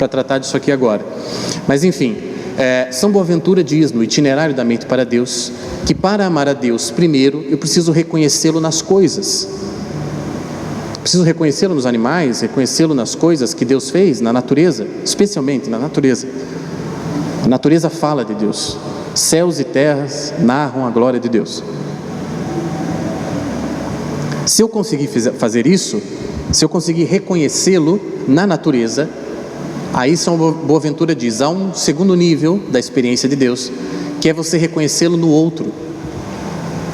tratar disso aqui agora. Mas enfim, São Boaventura diz no Itinerário da Mente para Deus, que para amar a Deus, primeiro, eu preciso reconhecê-lo nas coisas. Preciso reconhecê-lo nos animais, reconhecê-lo nas coisas que Deus fez, na natureza, especialmente na natureza. A natureza fala de Deus. Céus e terras narram a glória de Deus. Se eu conseguir fazer isso, se eu conseguir reconhecê-lo na natureza, aí São Boaventura diz, há um segundo nível da experiência de Deus, que é você reconhecê-lo no outro,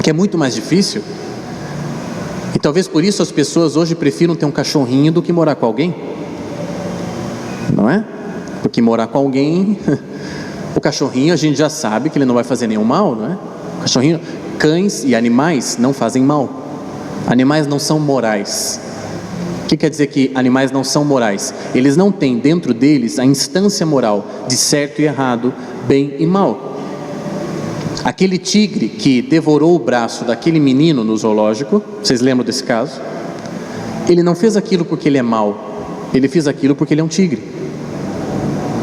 que é muito mais difícil. E talvez por isso as pessoas hoje prefiram ter um cachorrinho do que morar com alguém, não é? Porque morar com alguém, o cachorrinho a gente já sabe que ele não vai fazer nenhum mal, não é? O cachorrinho, cães e animais não fazem mal. Animais não são morais. O que quer dizer que animais não são morais? Eles não têm dentro deles a instância moral de certo e errado, bem e mal. Aquele tigre que devorou o braço daquele menino no zoológico, vocês lembram desse caso? Ele não fez aquilo porque ele é mau, ele fez aquilo porque ele é um tigre.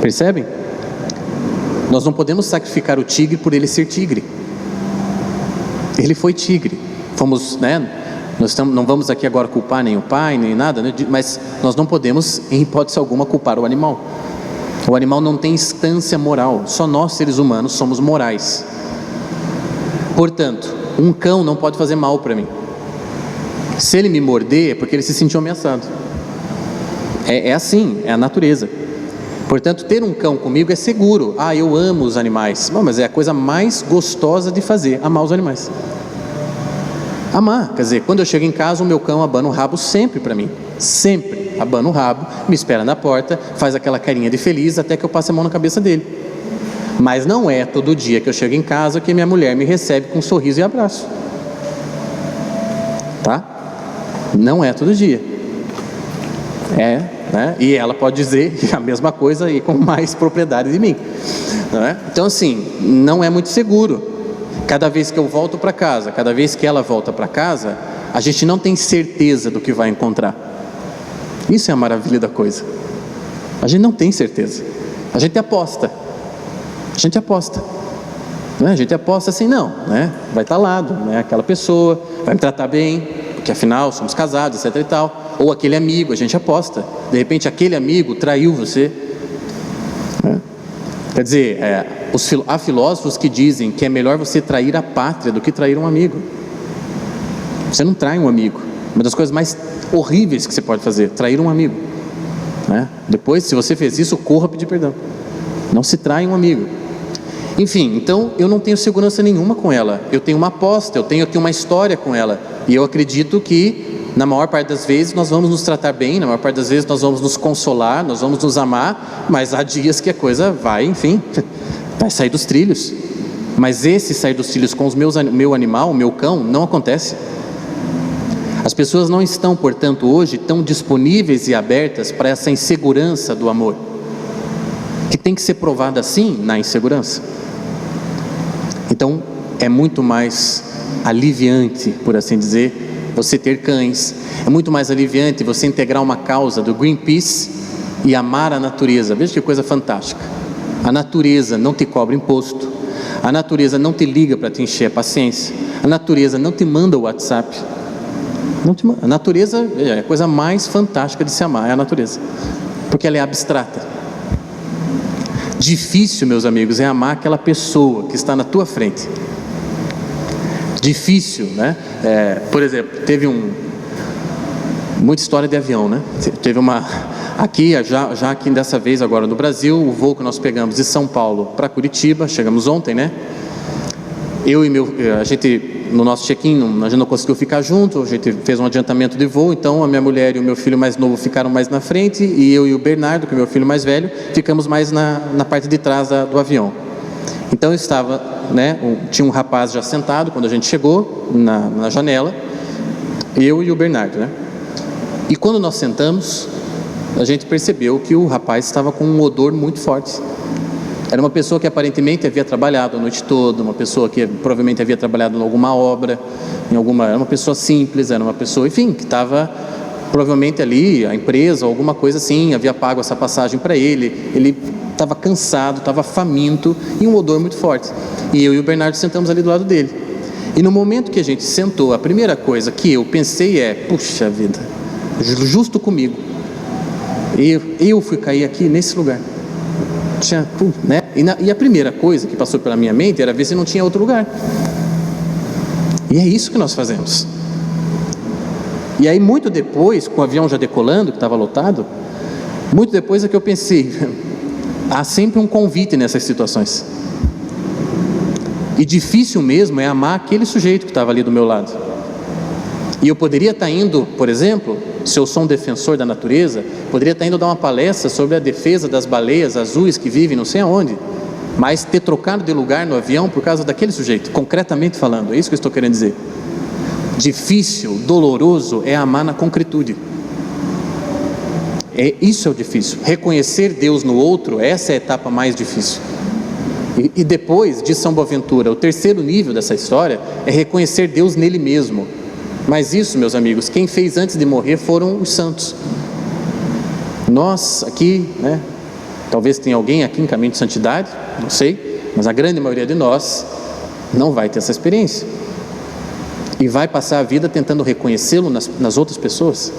Percebem? Nós não podemos sacrificar o tigre por ele ser tigre. Ele foi tigre. Fomos, né? Não vamos aqui agora culpar nem o pai, nem nada, né? Mas nós não podemos, em hipótese alguma, culpar o animal. O animal não tem instância moral, só nós, seres humanos, somos morais. Portanto, um cão não pode fazer mal para mim. Se ele me morder, é porque ele se sentiu ameaçado. É assim, é a natureza. Portanto, ter um cão comigo é seguro. Ah, eu amo os animais. Bom, mas é a coisa mais gostosa de fazer, amar os animais. Amar, quer dizer, quando eu chego em casa, o meu cão abana o rabo sempre para mim. Sempre abana o rabo, me espera na porta, faz aquela carinha de feliz até que eu passe a mão na cabeça dele. Mas não é todo dia que eu chego em casa que minha mulher me recebe com um sorriso e abraço. Tá? Não é todo dia. Né? E ela pode dizer a mesma coisa e com mais propriedade de mim. Não é? Então assim, não é muito seguro. Cada vez que eu volto para casa, cada vez que ela volta para casa, a gente não tem certeza do que vai encontrar. Isso é a maravilha da coisa. A gente não tem certeza. A gente aposta. A gente aposta. A gente aposta assim, não, né? Vai estar lá, né? Aquela pessoa vai me tratar bem, porque afinal somos casados, etc e tal. Ou aquele amigo, a gente aposta. De repente aquele amigo traiu você. Quer dizer, há filósofos que dizem que é melhor você trair a pátria do que trair um amigo. Você não trai um amigo. Uma das coisas mais horríveis que você pode fazer, trair um amigo, né? Depois, se você fez isso, corra pedir perdão. Não se trai um amigo. Enfim, então eu não tenho segurança nenhuma com ela. Eu tenho uma aposta, eu tenho aqui uma história com ela. E eu acredito que na maior parte das vezes nós vamos nos tratar bem, na maior parte das vezes nós vamos nos consolar, nós vamos nos amar, mas há dias que a coisa vai, enfim, vai sair dos trilhos. Mas esse sair dos trilhos com meu animal, o meu cão, não acontece. As pessoas não estão, portanto, hoje tão disponíveis e abertas para essa insegurança do amor, que tem que ser provada sim na insegurança. Então é muito mais aliviante, por assim dizer, você ter cães. É muito mais aliviante você integrar uma causa do Greenpeace e amar a natureza. Veja que coisa fantástica. A natureza não te cobra imposto, a natureza não te liga para te encher a paciência, a natureza não te manda o WhatsApp. A natureza é a coisa mais fantástica de se amar, é a natureza, porque ela é abstrata. Difícil, meus amigos, é amar aquela pessoa que está na tua frente. Difícil, né? Por exemplo, teve muita história de avião, né? Teve aqui, já aqui dessa vez agora no Brasil, o voo que nós pegamos de São Paulo para Curitiba, chegamos ontem, né? A gente, no nosso check-in, a gente não conseguiu ficar junto, a gente fez um adiantamento de voo, então a minha mulher e o meu filho mais novo ficaram mais na frente, e eu e o Bernardo, que é o meu filho mais velho, ficamos mais na parte de trás do avião. Então eu estava, né, tinha um rapaz já sentado quando a gente chegou na janela, eu e o Bernardo, né? E quando nós sentamos, a gente percebeu que o rapaz estava com um odor muito forte. Era uma pessoa que aparentemente havia trabalhado a noite toda, uma pessoa que provavelmente havia trabalhado em alguma obra, era uma pessoa simples, era uma pessoa, enfim, que estava provavelmente ali, a empresa, alguma coisa assim, havia pago essa passagem para ele estava cansado, estava faminto e um odor muito forte. E eu e o Bernardo sentamos ali do lado dele. E no momento que a gente sentou, a primeira coisa que eu pensei puxa vida, justo comigo, eu fui cair aqui nesse lugar. Né? E a primeira coisa que passou pela minha mente era ver se não tinha outro lugar. E é isso que nós fazemos. E aí muito depois, com o avião já decolando, que estava lotado, muito depois é que eu pensei, há sempre um convite nessas situações. E difícil mesmo é amar aquele sujeito que estava ali do meu lado. E eu poderia estar indo, por exemplo, se eu sou um defensor da natureza, poderia estar indo dar uma palestra sobre a defesa das baleias azuis que vivem não sei aonde, mas ter trocado de lugar no avião por causa daquele sujeito, concretamente falando, é isso que eu estou querendo dizer. Difícil, doloroso é amar na concretude. Isso é o difícil. Reconhecer Deus no outro, essa é a etapa mais difícil. E depois de São Boaventura, o terceiro nível dessa história é reconhecer Deus nele mesmo. Mas isso, meus amigos, quem fez antes de morrer foram os santos. Nós aqui, né? Talvez tenha alguém aqui em caminho de santidade, não sei, mas a grande maioria de nós não vai ter essa experiência. E vai passar a vida tentando reconhecê-lo nas outras pessoas.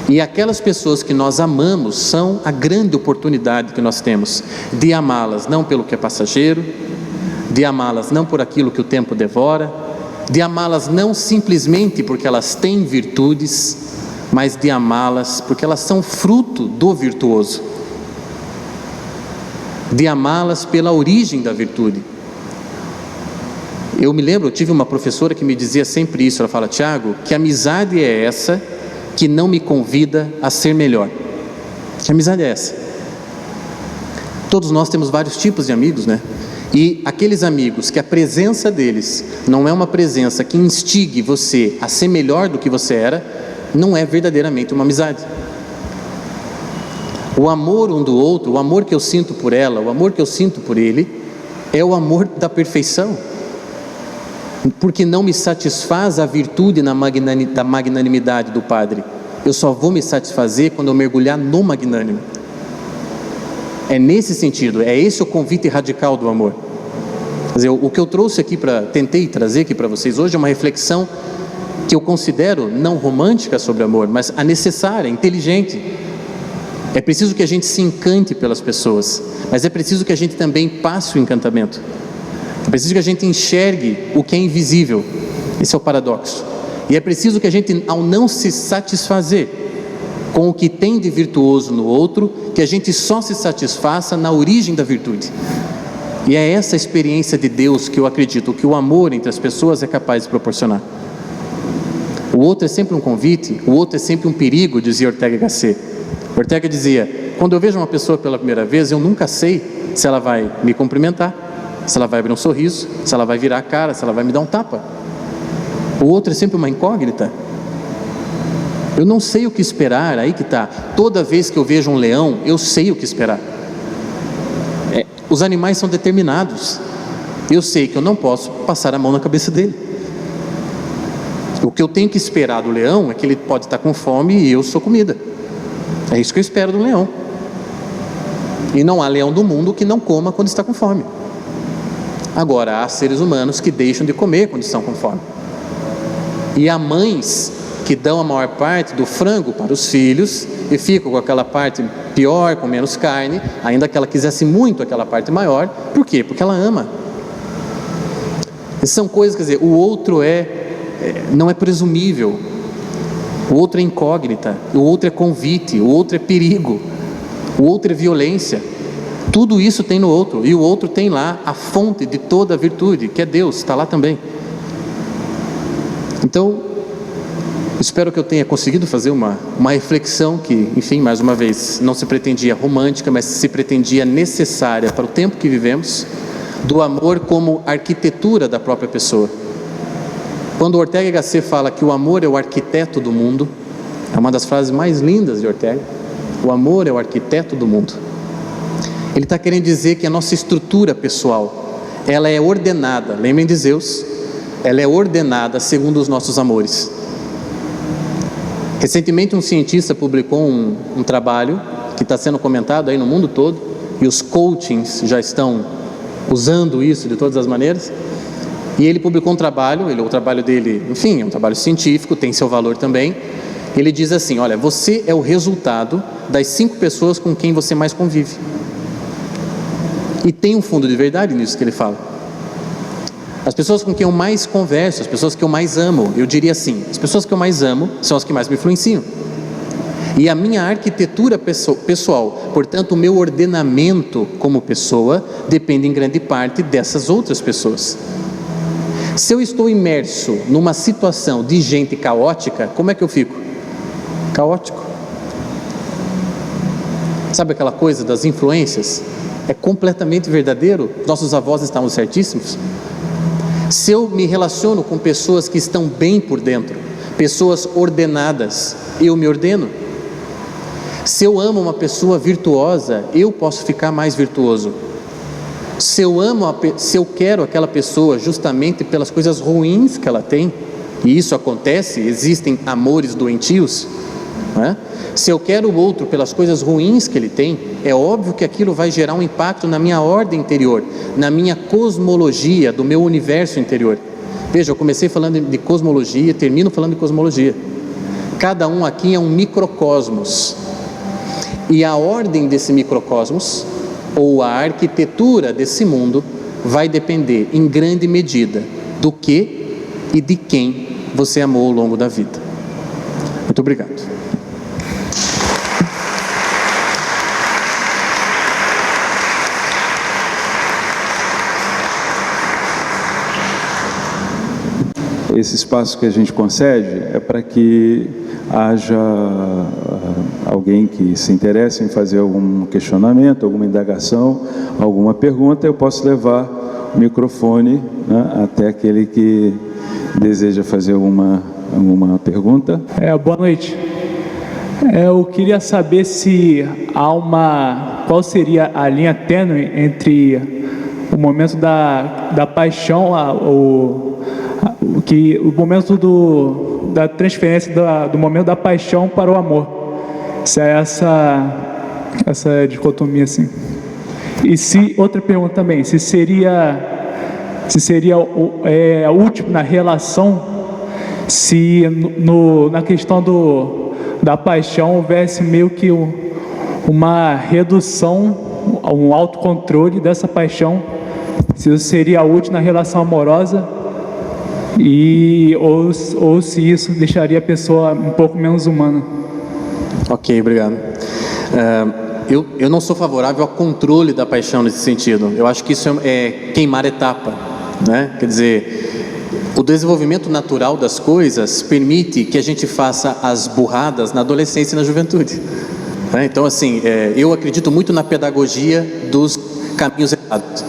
E aquelas pessoas que nós amamos são a grande oportunidade que nós temos de amá-las não pelo que é passageiro, de amá-las não por aquilo que o tempo devora, de amá-las não simplesmente porque elas têm virtudes, mas de amá-las porque elas são fruto do virtuoso, de amá-las pela origem da virtude. Eu me lembro, eu tive uma professora que me dizia sempre isso, ela fala: Tiago, que amizade é essa que não me convida a ser melhor? Que amizade é essa? Todos nós temos vários tipos de amigos, né? E aqueles amigos que a presença deles não é uma presença que instigue você a ser melhor do que você era, não é verdadeiramente uma amizade. O amor um do outro, o amor que eu sinto por ela, o amor que eu sinto por ele, é o amor da perfeição. porque não me satisfaz a virtude da magnanimidade do Padre. Eu só vou me satisfazer quando eu mergulhar no magnânimo. É nesse sentido, é esse o convite radical do amor. Quer dizer, o que eu trouxe aqui tentei trazer aqui para vocês hoje é uma reflexão que eu considero não romântica sobre amor, mas a necessária, inteligente. É preciso que a gente se encante pelas pessoas, mas é preciso que a gente também passe o encantamento. É preciso que a gente enxergue o que é invisível. Esse é o paradoxo. E é preciso que a gente, ao não se satisfazer com o que tem de virtuoso no outro, que a gente só se satisfaça na origem da virtude. E é essa experiência de Deus que eu acredito que o amor entre as pessoas é capaz de proporcionar. O outro é sempre um convite, o outro é sempre um perigo, dizia Ortega y Gasset. Ortega dizia: quando eu vejo uma pessoa pela primeira vez, eu nunca sei se ela vai me cumprimentar, se ela vai abrir um sorriso, se ela vai virar a cara, se ela vai me dar um tapa. O outro é sempre uma incógnita. Eu não sei o que esperar, aí que está. Toda vez que eu vejo um leão, eu sei o que esperar. Os animais são determinados. Eu sei que eu não posso passar a mão na cabeça dele. O que eu tenho que esperar do leão é que ele pode estar com fome e eu sou comida. É isso que eu espero do leão. E não há leão do mundo que não coma quando está com fome. Agora, há seres humanos que deixam de comer quando estão com fome. E há mães que dão a maior parte do frango para os filhos e ficam com aquela parte pior, com menos carne, ainda que ela quisesse muito aquela parte maior. Por quê? Porque ela ama. São coisas, quer dizer, o outro não é presumível, o outro é incógnita, o outro é convite, o outro é perigo, o outro é violência. Tudo isso tem no outro, e o outro tem lá a fonte de toda a virtude, que é Deus, está lá também. Então, espero que eu tenha conseguido fazer uma reflexão que, enfim, mais uma vez, não se pretendia romântica, mas se pretendia necessária para o tempo que vivemos, do amor como arquitetura da própria pessoa. Quando Ortega y Gasset fala que o amor é o arquiteto do mundo, é uma das frases mais lindas de Ortega. O amor é o arquiteto do mundo. Ele está querendo dizer que a nossa estrutura pessoal, ela é ordenada, lembrem de Zeus, ela é ordenada segundo os nossos amores. Recentemente um cientista publicou um trabalho que está sendo comentado aí no mundo todo, e os coachings já estão usando isso de todas as maneiras. E ele publicou um trabalho, o trabalho dele, enfim, é um trabalho científico, tem seu valor também. Ele diz assim: olha, você é o resultado das 5 pessoas com quem você mais convive. E tem um fundo de verdade nisso que ele fala. As pessoas com quem eu mais converso, as pessoas que eu mais amo, eu diria assim, as pessoas que eu mais amo são as que mais me influenciam. E a minha arquitetura pessoal, portanto o meu ordenamento como pessoa, depende em grande parte dessas outras pessoas. Se eu estou imerso numa situação de gente caótica, como é que eu fico? Caótico. Sabe aquela coisa das influências? É completamente verdadeiro. Nossos avós estavam certíssimos. Se eu me relaciono com pessoas que estão bem por dentro, pessoas ordenadas, eu me ordeno. Se eu amo uma pessoa virtuosa, eu posso ficar mais virtuoso. Se eu quero aquela pessoa justamente pelas coisas ruins que ela tem, e isso acontece, existem amores doentios, não é? Se eu quero o outro pelas coisas ruins que ele tem, é óbvio que aquilo vai gerar um impacto na minha ordem interior, na minha cosmologia, do meu universo interior. Veja, eu comecei falando de cosmologia, termino falando de cosmologia. Cada um aqui é um microcosmos, e a ordem desse microcosmos, ou a arquitetura desse mundo, vai depender em grande medida do que e de quem você amou ao longo da vida. Muito obrigado. Esse espaço que a gente concede é para que haja alguém que se interesse em fazer algum questionamento, alguma indagação, alguma pergunta. Eu posso levar o microfone, né, até aquele que deseja fazer alguma pergunta. Boa noite. Eu queria saber se há qual seria a linha tênue entre o momento da paixão, que o momento da transferência do momento da paixão para o amor. Se é essa dicotomia assim. E se, outra pergunta também, se seria útil na relação, se na questão da paixão houvesse meio que uma redução, um autocontrole dessa paixão, se isso seria útil na relação amorosa, ou se isso deixaria a pessoa um pouco menos humana. Ok, obrigado. Eu não sou favorável ao controle da paixão nesse sentido. Eu acho que isso é queimar etapa, né? Quer dizer, o desenvolvimento natural das coisas permite que a gente faça as burradas na adolescência e na juventude. Né? Então, assim, eu acredito muito na pedagogia dos caminhos errados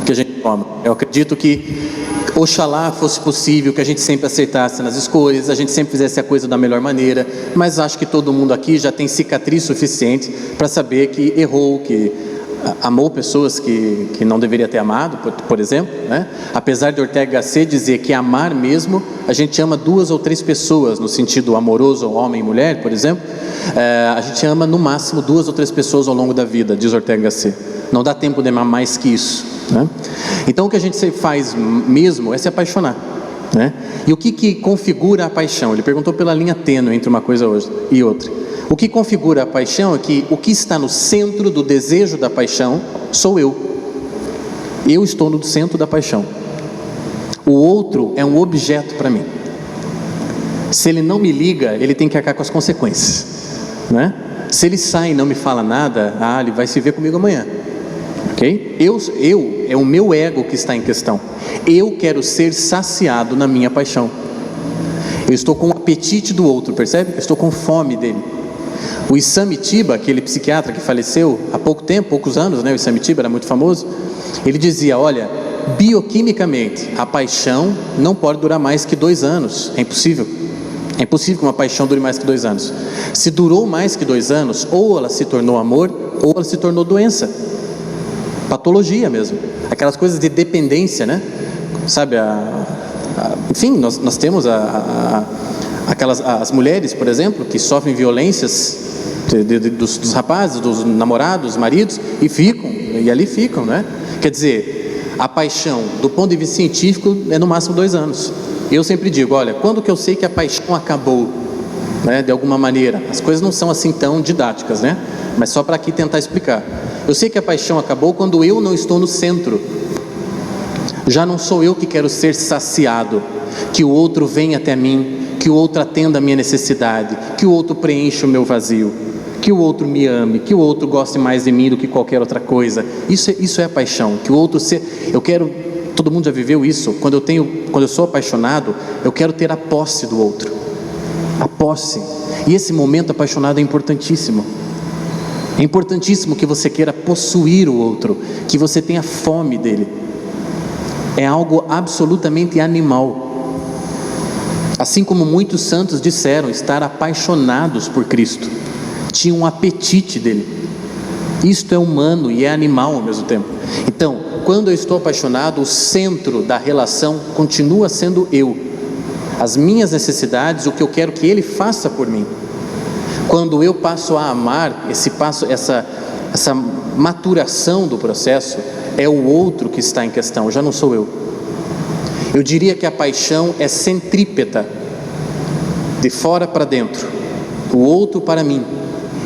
que a gente toma. Eu acredito que, oxalá fosse possível que a gente sempre acertasse nas escolhas, a gente sempre fizesse a coisa da melhor maneira, mas acho que todo mundo aqui já tem cicatriz suficiente para saber que errou, que amou pessoas que não deveria ter amado, por exemplo, né? Apesar de Ortega Gasset dizer que amar mesmo, a gente ama 2 ou 3 pessoas, no sentido amoroso, homem e mulher, por exemplo, a gente ama no máximo 2 ou 3 pessoas ao longo da vida, diz Ortega Gasset. Não dá tempo de amar mais que isso, né? Então o que a gente faz mesmo é se apaixonar, né? E o que configura a paixão? Ele perguntou pela linha tênue entre uma coisa e outra. O que configura a paixão é que o que está no centro do desejo da paixão sou eu. Eu estou no centro da paixão. O outro é um objeto para mim. Se ele não me liga, ele tem que arcar com as consequências, né? Se ele sai e não me fala nada, ele vai se ver comigo amanhã. Ok? É o meu ego que está em questão. Eu quero ser saciado na minha paixão. Eu estou com o apetite do outro, percebe? Eu estou com fome dele. O Isamitiba, aquele psiquiatra que faleceu há pouco tempo, poucos anos, né? O Isamitiba era muito famoso. Ele dizia, olha, bioquimicamente, a paixão não pode durar mais que 2 anos. É impossível. É impossível que uma paixão dure mais que 2 anos. Se durou mais que 2 anos, ou ela se tornou amor, ou ela se tornou doença. Patologia mesmo. Aquelas coisas de dependência, né? Sabe, enfim, nós temos as mulheres, por exemplo, que sofrem violências dos rapazes, dos namorados, dos maridos, e ali ficam, né? Quer dizer, a paixão, do ponto de vista científico, é no máximo 2 anos. Eu sempre digo, olha, quando que eu sei que a paixão acabou, né, de alguma maneira? As coisas não são assim tão didáticas, né? Mas só para aqui tentar explicar. Eu sei que a paixão acabou quando eu não estou no centro. Já não sou eu que quero ser saciado, que o outro venha até mim, que o outro atenda a minha necessidade, que o outro preencha o meu vazio, que o outro me ame, que o outro goste mais de mim do que qualquer outra coisa. Isso é a paixão, que o outro eu quero, todo mundo já viveu isso, quando eu sou apaixonado, eu quero ter a posse do outro, a posse, e esse momento apaixonado é importantíssimo. É importantíssimo que você queira possuir o outro, que você tenha fome dele. É algo absolutamente animal. Assim como muitos santos disseram estar apaixonados por Cristo, tinham um apetite dele. Isto é humano e é animal ao mesmo tempo. Então, quando eu estou apaixonado, o centro da relação continua sendo eu. As minhas necessidades, o que eu quero que ele faça por mim. Quando eu passo a amar, essa maturação do processo, é o outro que está em questão, já não sou eu. Eu diria que a paixão é centrípeta, de fora para dentro, o outro para mim,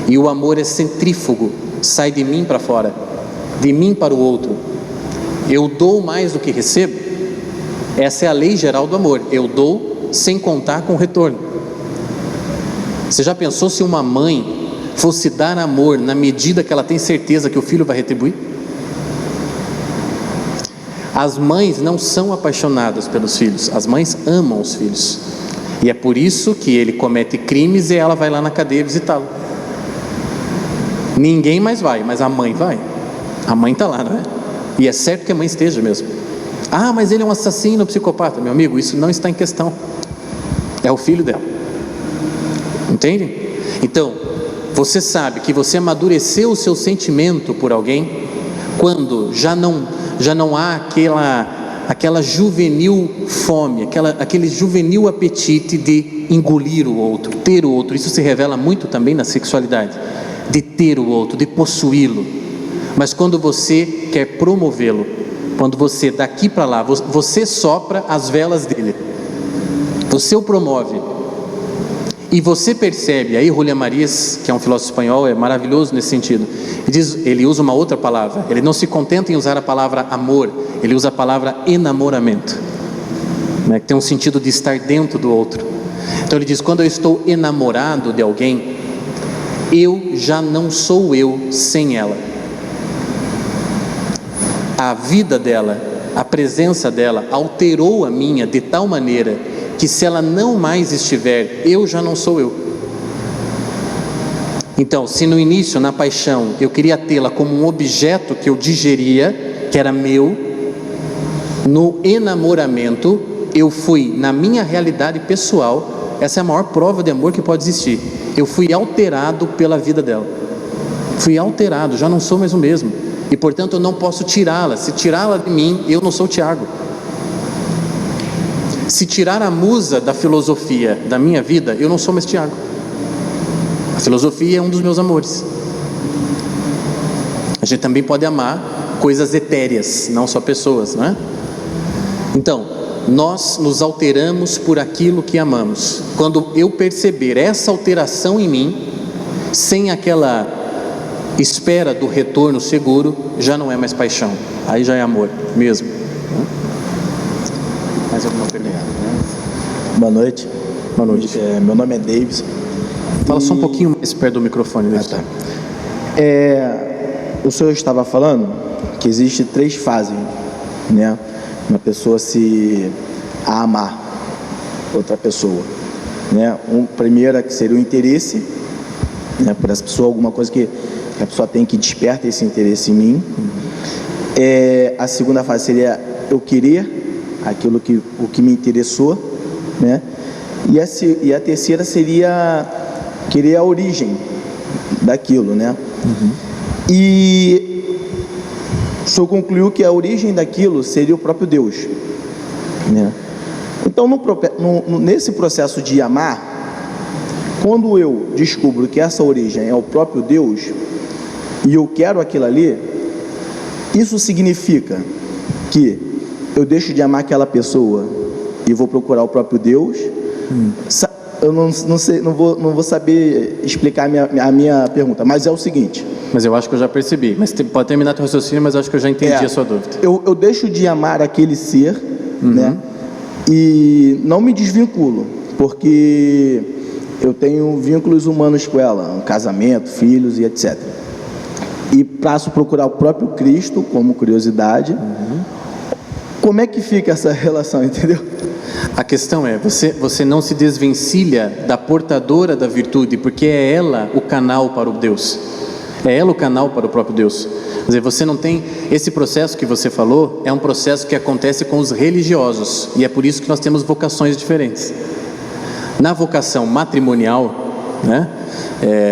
e o amor é centrífugo, sai de mim para fora, de mim para o outro. Eu dou mais do que recebo. Essa é a lei geral do amor, eu dou sem contar com o retorno. Você já pensou se uma mãe fosse dar amor na medida que ela tem certeza que o filho vai retribuir? As mães não são apaixonadas pelos filhos, as mães amam os filhos. E é por isso que ele comete crimes e ela vai lá na cadeia visitá-lo. Ninguém mais vai, mas a mãe vai. A mãe está lá, não é? E é certo que a mãe esteja mesmo. Mas ele é um assassino, um psicopata. Meu amigo, isso não está em questão. É o filho dela. Entende? Então, você sabe que você amadureceu o seu sentimento por alguém quando já não há aquela juvenil fome, aquele juvenil apetite de engolir o outro, ter o outro. Isso se revela muito também na sexualidade, de ter o outro, de possuí-lo. Mas quando você quer promovê-lo, quando você daqui para lá, você sopra as velas dele, você o promove, e você percebe, aí Julián Marías, que é um filósofo espanhol, é maravilhoso nesse sentido, ele usa uma outra palavra, ele não se contenta em usar a palavra amor, ele usa a palavra enamoramento, né, que tem um sentido de estar dentro do outro. Então ele diz, quando eu estou enamorado de alguém, eu já não sou eu sem ela. A vida dela, a presença dela alterou a minha de tal maneira que se ela não mais estiver, eu já não sou eu. Então, se no início, na paixão, eu queria tê-la como um objeto que eu digeria, que era meu, no enamoramento, eu fui, na minha realidade pessoal, essa é a maior prova de amor que pode existir, eu fui alterado pela vida dela. Fui alterado, já não sou mais o mesmo. E portanto eu não posso tirá-la. Se tirá-la de mim, eu não sou Tiago. Se tirar a musa da filosofia da minha vida, eu não sou mais Tiago. A filosofia é um dos meus amores. A gente também pode amar coisas etéreas, não só pessoas, não é? Então, nós nos alteramos por aquilo que amamos. Quando eu perceber essa alteração em mim, sem aquela espera do retorno seguro, já não é mais paixão, aí já é amor mesmo. Mais alguma pergunta? Boa noite. Boa noite. Meu nome é Davis. Fala só um pouquinho mais perto do microfone. Tá. O senhor estava falando que existe 3 fases, né? Uma pessoa se amar outra pessoa, né? Primeira que seria o interesse, né? Por essa pessoa, alguma coisa que a pessoa tem que desperta esse interesse em mim. A segunda fase seria eu querer aquilo o que me interessou, né? E a terceira seria querer a origem daquilo, né? E o senhor concluiu que a origem daquilo seria o próprio Deus, né? Então nesse processo de amar, quando eu descubro que essa origem é o próprio Deus e eu quero aquilo ali, isso significa que eu deixo de amar aquela pessoa e vou procurar o próprio Deus. Eu não sei, não vou saber explicar a minha pergunta, mas é o seguinte. Mas eu acho que eu já percebi, mas pode terminar teu raciocínio, mas eu acho que eu já entendi a sua dúvida. Eu deixo de amar aquele ser, né? E não me desvinculo, porque eu tenho vínculos humanos com ela, um casamento, filhos e etc. E passo a procurar o próprio Cristo como curiosidade. Como é que fica essa relação, entendeu? A questão é, você não se desvencilha da portadora da virtude, porque é ela o canal para o Deus. É ela o canal para o próprio Deus. Quer dizer, você não tem... Esse processo que você falou é um processo que acontece com os religiosos, e é por isso que nós temos vocações diferentes. Na vocação matrimonial, né?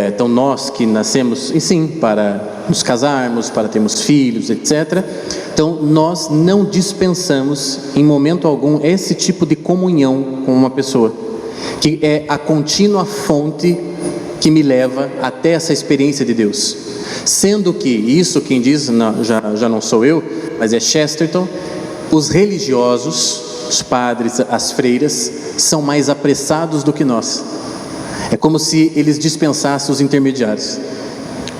Então nós que nascemos, e sim, para nos casarmos, para termos filhos, etc. Então nós não dispensamos em momento algum esse tipo de comunhão com uma pessoa, que é a contínua fonte que me leva até essa experiência de Deus. Sendo que isso quem diz, já não sou eu, mas é Chesterton, os religiosos, os padres, as freiras, são mais apressados do que nós. É como se eles dispensassem os intermediários.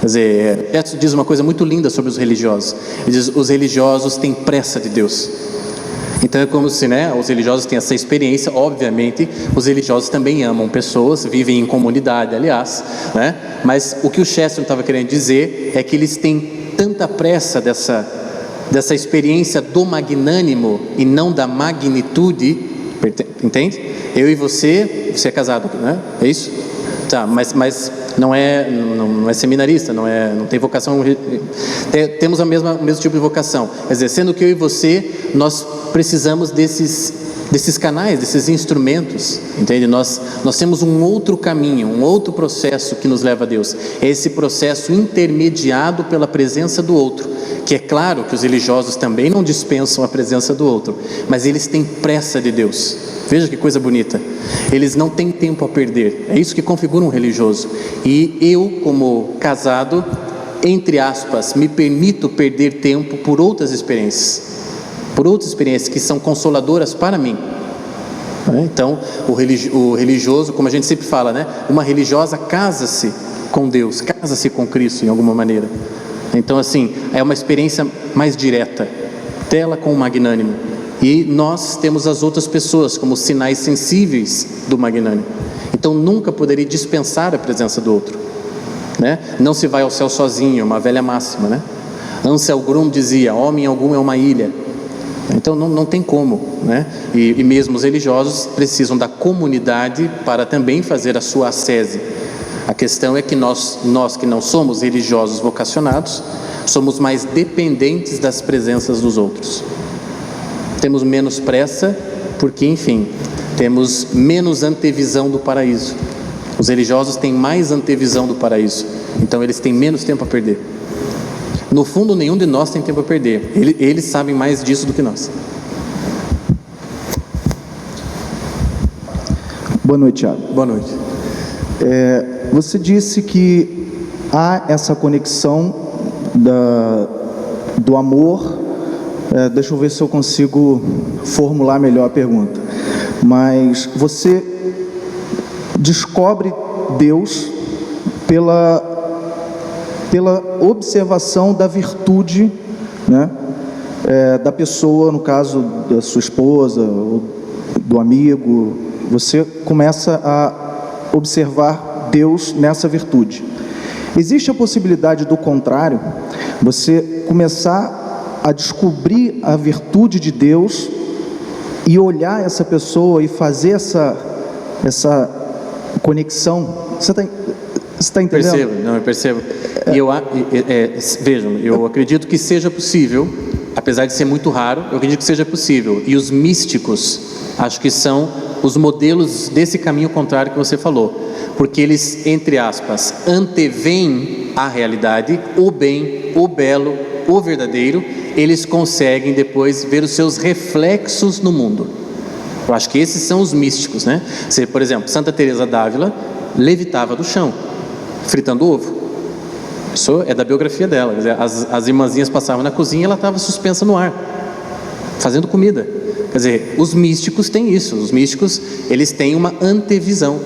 Quer dizer, Chesterton diz uma coisa muito linda sobre os religiosos. Ele diz, os religiosos têm pressa de Deus. Então é como se, né, os religiosos têm essa experiência. Obviamente, os religiosos também amam pessoas, vivem em comunidade, aliás, né? Mas o que o Chesterton estava querendo dizer é que eles têm tanta pressa dessa experiência do magnânimo e não da magnitude, entende? Eu e você é casado, né? É isso? Tá, mas não é seminarista, não tem vocação, temos o mesmo tipo de vocação. Quer dizer, sendo que eu e você, nós precisamos desses desses canais, desses instrumentos, entende? Nós temos um outro caminho, um outro processo que nos leva a Deus. É esse processo intermediado pela presença do outro, que é claro que os religiosos também não dispensam a presença do outro, mas eles têm pressa de Deus. Veja que coisa bonita, eles não têm tempo a perder, é isso que configura um religioso. E eu, como casado, entre aspas, me permito perder tempo por outras experiências que são consoladoras para mim. Então, o religioso, como a gente sempre fala, né? Uma religiosa casa-se com Deus, casa-se com Cristo em alguma maneira. Então, assim, é uma experiência mais direta, dela com o magnânimo. E nós temos as outras pessoas como sinais sensíveis do magnânimo. Então, nunca poderia dispensar a presença do outro, né? Não se vai ao céu sozinho, uma velha máxima, né? Ansel Grum dizia: homem algum é uma ilha. Então não tem como, né? E mesmo os religiosos precisam da comunidade para também fazer a sua ascese. A questão é que nós que não somos religiosos vocacionados, somos mais dependentes das presenças dos outros. Temos menos pressa porque, enfim, temos menos antevisão do paraíso. Os religiosos têm mais antevisão do paraíso, então eles têm menos tempo a perder. No fundo, nenhum de nós tem tempo a perder. Eles sabem mais disso do que nós. Boa noite, Thiago. Boa noite. Você disse que há essa conexão do amor. Deixa eu ver se eu consigo formular melhor a pergunta. Mas você descobre Deus pela observação da virtude, né, da pessoa, no caso da sua esposa, ou do amigo. Você começa a observar Deus nessa virtude. Existe a possibilidade do contrário, você começar a descobrir a virtude de Deus e olhar essa pessoa e fazer essa conexão. Você está entendendo? Eu percebo. Vejam, eu acredito que seja possível, apesar de ser muito raro, eu acredito que seja possível. E os místicos, acho que são os modelos desse caminho contrário que você falou, porque eles, entre aspas, anteveem a realidade, o bem, o belo, o verdadeiro. Eles conseguem depois ver os seus reflexos no mundo. Eu acho que esses são os místicos, né? Por exemplo, Santa Teresa d'Ávila levitava do chão, fritando ovo. Isso é da biografia dela. Quer dizer, as irmãzinhas passavam na cozinha e ela estava suspensa no ar, fazendo comida. Quer dizer, os místicos têm isso. Os místicos, eles têm uma antevisão.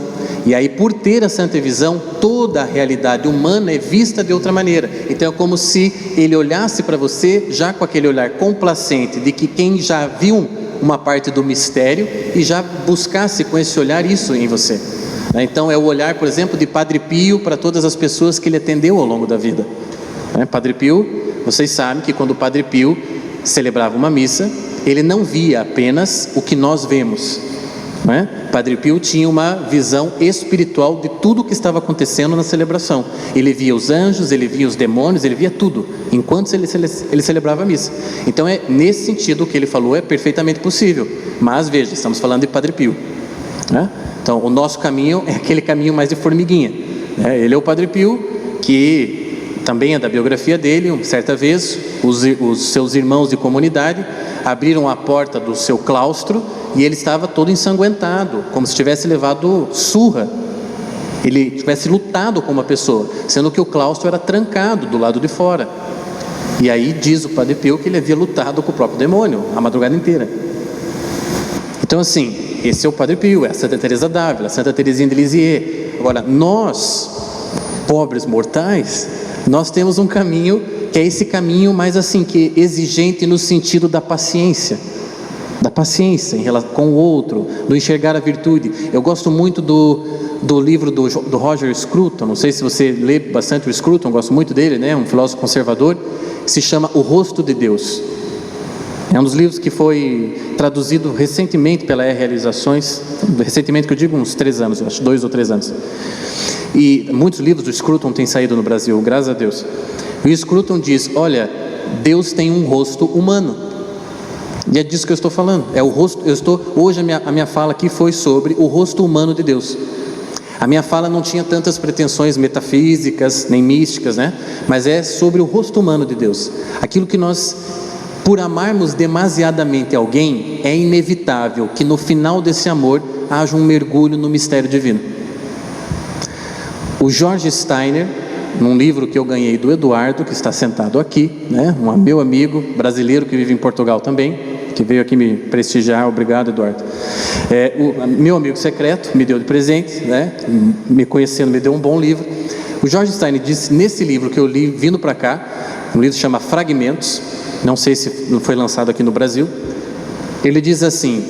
E aí, por ter essa antevisão, toda a realidade humana é vista de outra maneira. Então é como se ele olhasse para você já com aquele olhar complacente de que quem já viu uma parte do mistério e já buscasse com esse olhar isso em você. Então é o olhar, por exemplo, de Padre Pio para todas as pessoas que ele atendeu ao longo da vida. Padre Pio, vocês sabem que quando o Padre Pio celebrava uma missa, ele não via apenas o que nós vemos. Padre Pio tinha uma visão espiritual de tudo o que estava acontecendo na celebração. Ele via os anjos, ele via os demônios, ele via tudo, enquanto ele celebrava a missa. Então nesse sentido o que ele falou é perfeitamente possível. Mas veja, estamos falando de Padre Pio, Então o nosso caminho é aquele caminho mais de formiguinha, Ele é o Padre Pio, que também é da biografia dele. Certa vez os seus irmãos de comunidade abriram a porta do seu claustro e ele estava todo ensanguentado, como se tivesse levado surra, ele tivesse lutado com uma pessoa, sendo que o claustro era trancado do lado de fora. E aí diz o Padre Pio que ele havia lutado com o próprio demônio a madrugada inteira. Então assim, esse é o Padre Pio, é a Santa Teresa d'Ávila, Santa Teresinha de Lisieux. Agora, nós, pobres mortais, nós temos um caminho que é esse caminho mais assim, que é exigente no sentido da paciência em relação com o outro, do enxergar a virtude. Eu gosto muito do livro do Roger Scruton. Não sei se você lê bastante o Scruton, gosto muito dele, um filósofo conservador, se chama O Rosto de Deus. É um dos livros que foi traduzido recentemente pela Realizações, recentemente que eu digo uns 3 anos, eu acho 2 ou 3 anos. E muitos livros do Scruton têm saído no Brasil, graças a Deus. E o Scruton diz: olha, Deus tem um rosto humano. E é disso que eu estou falando. É o rosto. Hoje a minha fala aqui foi sobre o rosto humano de Deus. A minha fala não tinha tantas pretensões metafísicas nem místicas, né? Mas é sobre o rosto humano de Deus. Aquilo que nós, por amarmos demasiadamente alguém, é inevitável que no final desse amor haja um mergulho no mistério divino. O George Steiner, num livro que eu ganhei do Eduardo, que está sentado aqui, né? Meu amigo brasileiro que vive em Portugal também, que veio aqui me prestigiar, obrigado, Eduardo. Meu amigo secreto me deu de presente, né? Me conhecendo, me deu um bom livro. O George Steiner disse nesse livro que eu li vindo para cá, um livro que chama Fragmentos, não sei se foi lançado aqui no Brasil. Ele diz assim,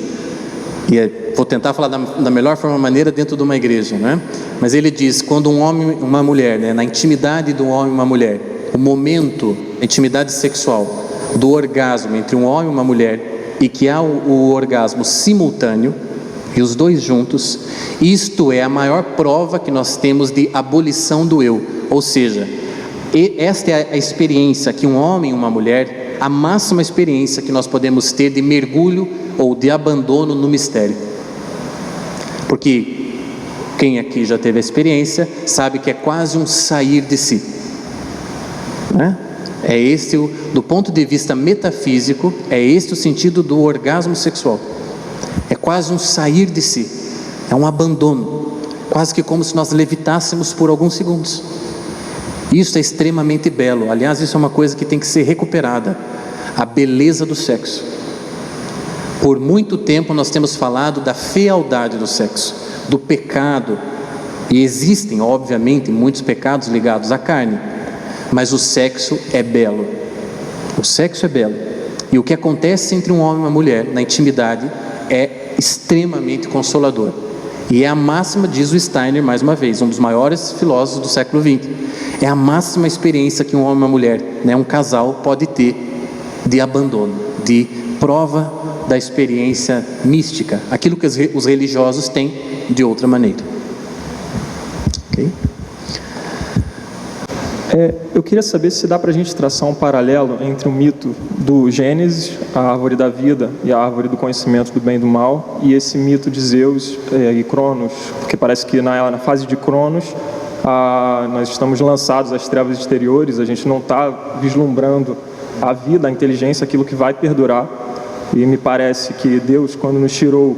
vou tentar falar da melhor maneira dentro de uma igreja, né? Mas ele diz, quando um homem e uma mulher, né, na intimidade de um homem e uma mulher, o momento, a intimidade sexual do orgasmo entre um homem e uma mulher, e que há o orgasmo simultâneo, e os dois juntos, isto é a maior prova que nós temos de abolição do eu. Ou seja, esta é a experiência que um homem e uma mulher, a máxima experiência que nós podemos ter de mergulho ou de abandono no mistério. Porque quem aqui já teve a experiência sabe que é quase um sair de si, né? É este, do ponto de vista metafísico, é este o sentido do orgasmo sexual. É quase um sair de si, é um abandono, quase que como se nós levitássemos por alguns segundos. Isso é extremamente belo. Aliás, isso é uma coisa que tem que ser recuperada, a beleza do sexo. Por muito tempo nós temos falado da fealdade do sexo, do pecado, e existem, obviamente, muitos pecados ligados à carne, mas o sexo é belo. O sexo é belo. E o que acontece entre um homem e uma mulher na intimidade é extremamente consolador. E é a máxima, diz o Steiner mais uma vez, um dos maiores filósofos do século XX, é a máxima experiência que um homem e uma mulher, né, um casal pode ter de abandono, de prova da experiência mística, aquilo que os religiosos têm de outra maneira. Ok? Eu queria saber se dá para a gente traçar um paralelo entre o mito do Gênesis, a árvore da vida e a árvore do conhecimento do bem e do mal, e esse mito de Zeus e Cronos, porque parece que na fase de Cronos nós estamos lançados às trevas exteriores, a gente não está vislumbrando a vida, a inteligência, aquilo que vai perdurar, e me parece que Deus, quando nos tirou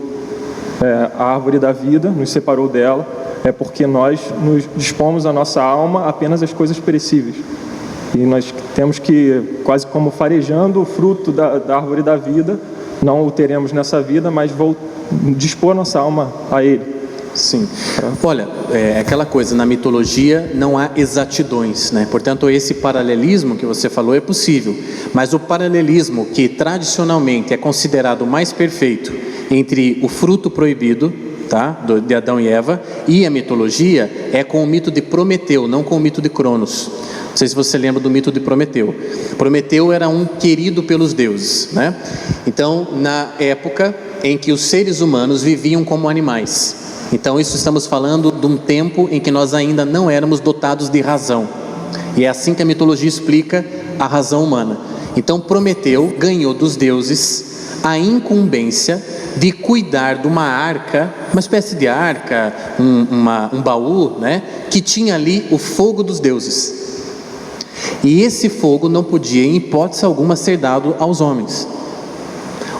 a árvore da vida, nos separou dela, é porque nós nos dispomos a nossa alma apenas às coisas perecíveis. E nós temos que, quase como farejando o fruto da árvore da vida, não o teremos nessa vida, mas dispor a nossa alma a ele. Sim. Olha, aquela coisa, na mitologia não há exatidões, né? Portanto, esse paralelismo que você falou é possível, mas o paralelismo que tradicionalmente é considerado mais perfeito entre o fruto proibido, tá, de Adão e Eva, e a mitologia é com o mito de Prometeu, não com o mito de Cronos. Não sei se você lembra do mito de Prometeu. Prometeu era um querido pelos deuses, né? Então, na época em que os seres humanos viviam como animais. Então, isso estamos falando de um tempo em que nós ainda não éramos dotados de razão. E é assim que a mitologia explica a razão humana. Então, Prometeu ganhou dos deuses a incumbência de cuidar de uma arca, uma espécie de arca, um baú, né, que tinha ali o fogo dos deuses. E esse fogo não podia, em hipótese alguma, ser dado aos homens.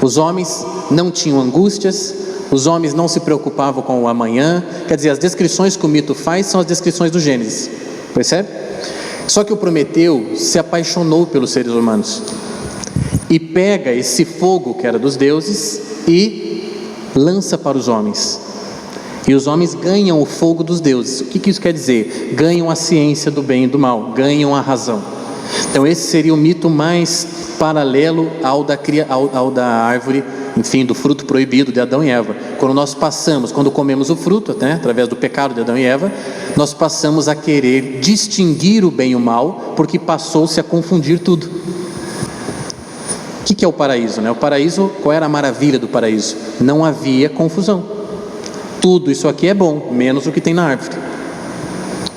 Os homens não tinham angústias, os homens não se preocupavam com o amanhã. Quer dizer, as descrições que o mito faz são as descrições do Gênesis, percebe? Só que o Prometeu se apaixonou pelos seres humanos e pega esse fogo que era dos deuses e lança para os homens. E os homens ganham o fogo dos deuses. O que isso quer dizer? Ganham a ciência do bem e do mal, ganham a razão. Então esse seria o mito mais paralelo ao da árvore, enfim, do fruto proibido de Adão e Eva. Quando comemos o fruto, né, através do pecado de Adão e Eva, nós passamos a querer distinguir o bem e o mal, porque passou-se a confundir tudo. O que é o paraíso, né? O paraíso, qual era a maravilha do paraíso? Não havia confusão. Tudo isso aqui é bom, menos o que tem na árvore.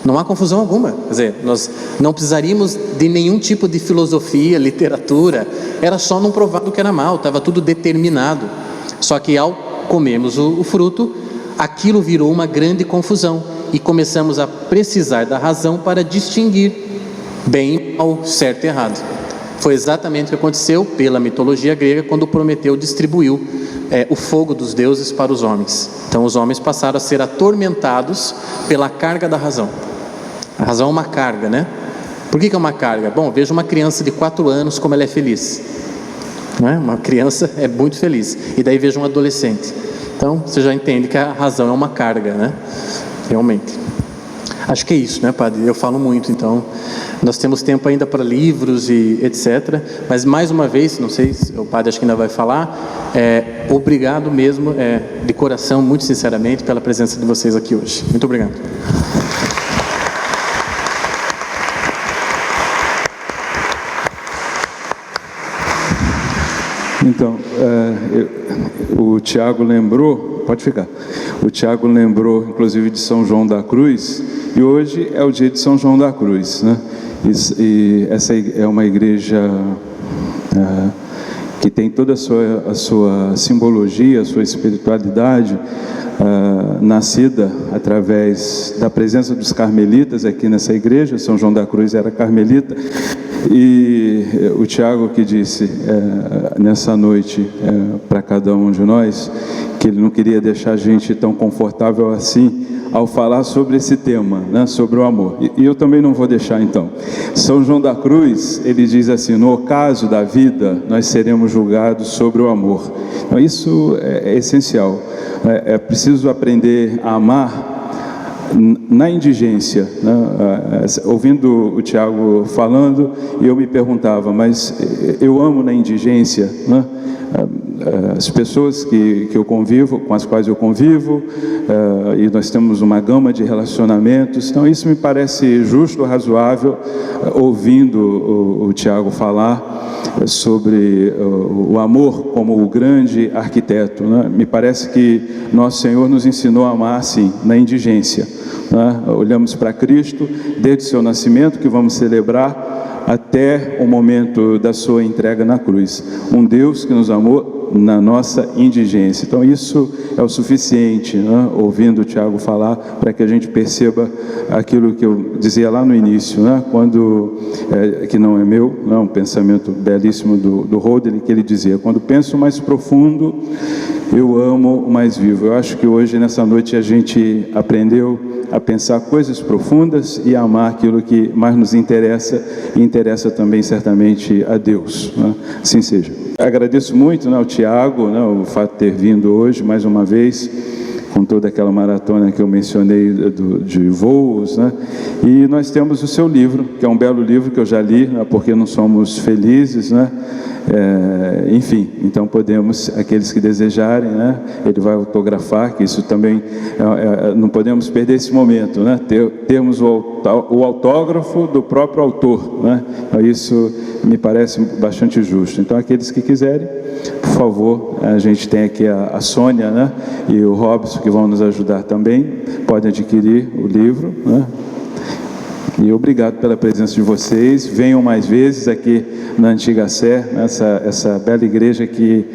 Não há confusão alguma. Quer dizer, nós não precisaríamos de nenhum tipo de filosofia, literatura. Era só não provar do que era mal, estava tudo determinado. Só que ao comermos o fruto, aquilo virou uma grande confusão e começamos a precisar da razão para distinguir bem e mal, certo e errado. Foi exatamente o que aconteceu pela mitologia grega quando Prometeu distribuiu o fogo dos deuses para os homens. Então os homens passaram a ser atormentados pela carga da razão. A razão é uma carga, né? Por que é uma carga? Bom, veja uma criança de 4 anos como ela é feliz, não é? Uma criança é muito feliz. E daí veja um adolescente. Então você já entende que a razão é uma carga, né? Realmente. Acho que é isso, né, padre? Eu falo muito, então nós temos tempo ainda para livros e etc. Mas mais uma vez, não sei se o padre acho que ainda vai falar, obrigado mesmo, de coração, muito sinceramente, pela presença de vocês aqui hoje. Muito obrigado. Então, o Tiago lembrou, pode ficar, o Tiago lembrou inclusive de São João da Cruz, e hoje é o dia de São João da Cruz, né? E essa é uma igreja que tem toda a sua simbologia, a sua espiritualidade, nascida através da presença dos carmelitas aqui nessa igreja. São João da Cruz era carmelita, e o Tiago que disse nessa noite para cada um de nós que ele não queria deixar a gente tão confortável assim ao falar sobre esse tema, né, sobre o amor. E eu também não vou deixar então. São João da Cruz, ele diz assim: no ocaso da vida nós seremos julgados sobre o amor. Então, isso é essencial. É preciso aprender a amar na indigência, né? Ouvindo o Tiago falando, eu me perguntava, mas eu amo na indigência, né? As pessoas que eu convivo, com as quais eu convivo, e nós temos uma gama de relacionamentos, então isso me parece justo, razoável, ouvindo o Tiago falar sobre o amor como o grande arquiteto, né? Me parece que nosso Senhor nos ensinou a amar assim, na indigência, né? Olhamos para Cristo desde o seu nascimento, que vamos celebrar, até o momento da sua entrega na cruz. Um Deus que nos amou na nossa indigência. Então isso é o suficiente, né? Ouvindo o Tiago falar, para que a gente perceba aquilo que eu dizia lá no início, né? Quando, que não é meu, não, um pensamento belíssimo do Rodney, que ele dizia: quando penso mais profundo, eu amo o mais vivo. Eu acho que hoje, nessa noite, a gente aprendeu a pensar coisas profundas e a amar aquilo que mais nos interessa, e interessa também certamente a Deus, né? Assim seja. Agradeço muito, né, ao Tiago, né, o fato de ter vindo hoje mais uma vez, com toda aquela maratona que eu mencionei de voos, né? E nós temos o seu livro, que é um belo livro que eu já li, né, Porque Não Somos Felizes, né? Enfim, então podemos, aqueles que desejarem, né, ele vai autografar, que isso também, não podemos perder esse momento, né, termos o autógrafo do próprio autor, né, isso me parece bastante justo. Então aqueles que quiserem, por favor, a gente tem aqui a Sônia, né, e o Robson, que vão nos ajudar também, podem adquirir o livro, né. E obrigado pela presença de vocês. Venham mais vezes aqui na Antiga Sé, essa bela igreja que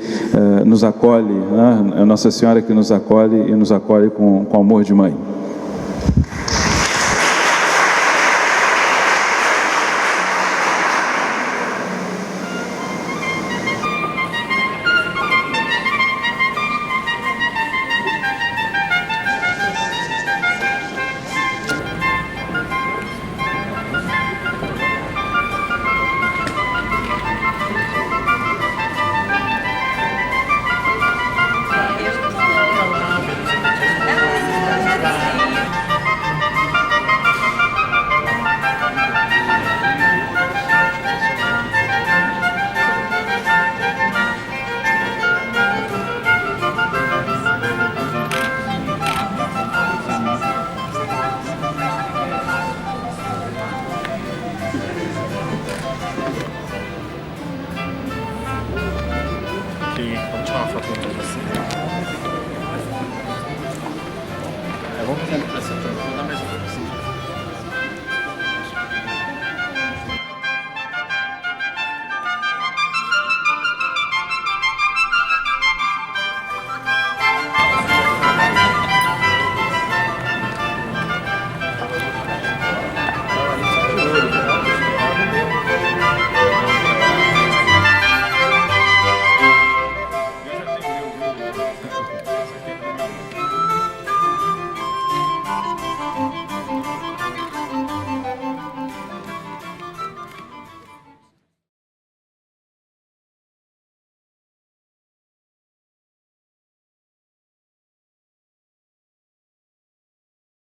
nos acolhe, né? A Nossa Senhora que nos acolhe e nos acolhe com amor de mãe.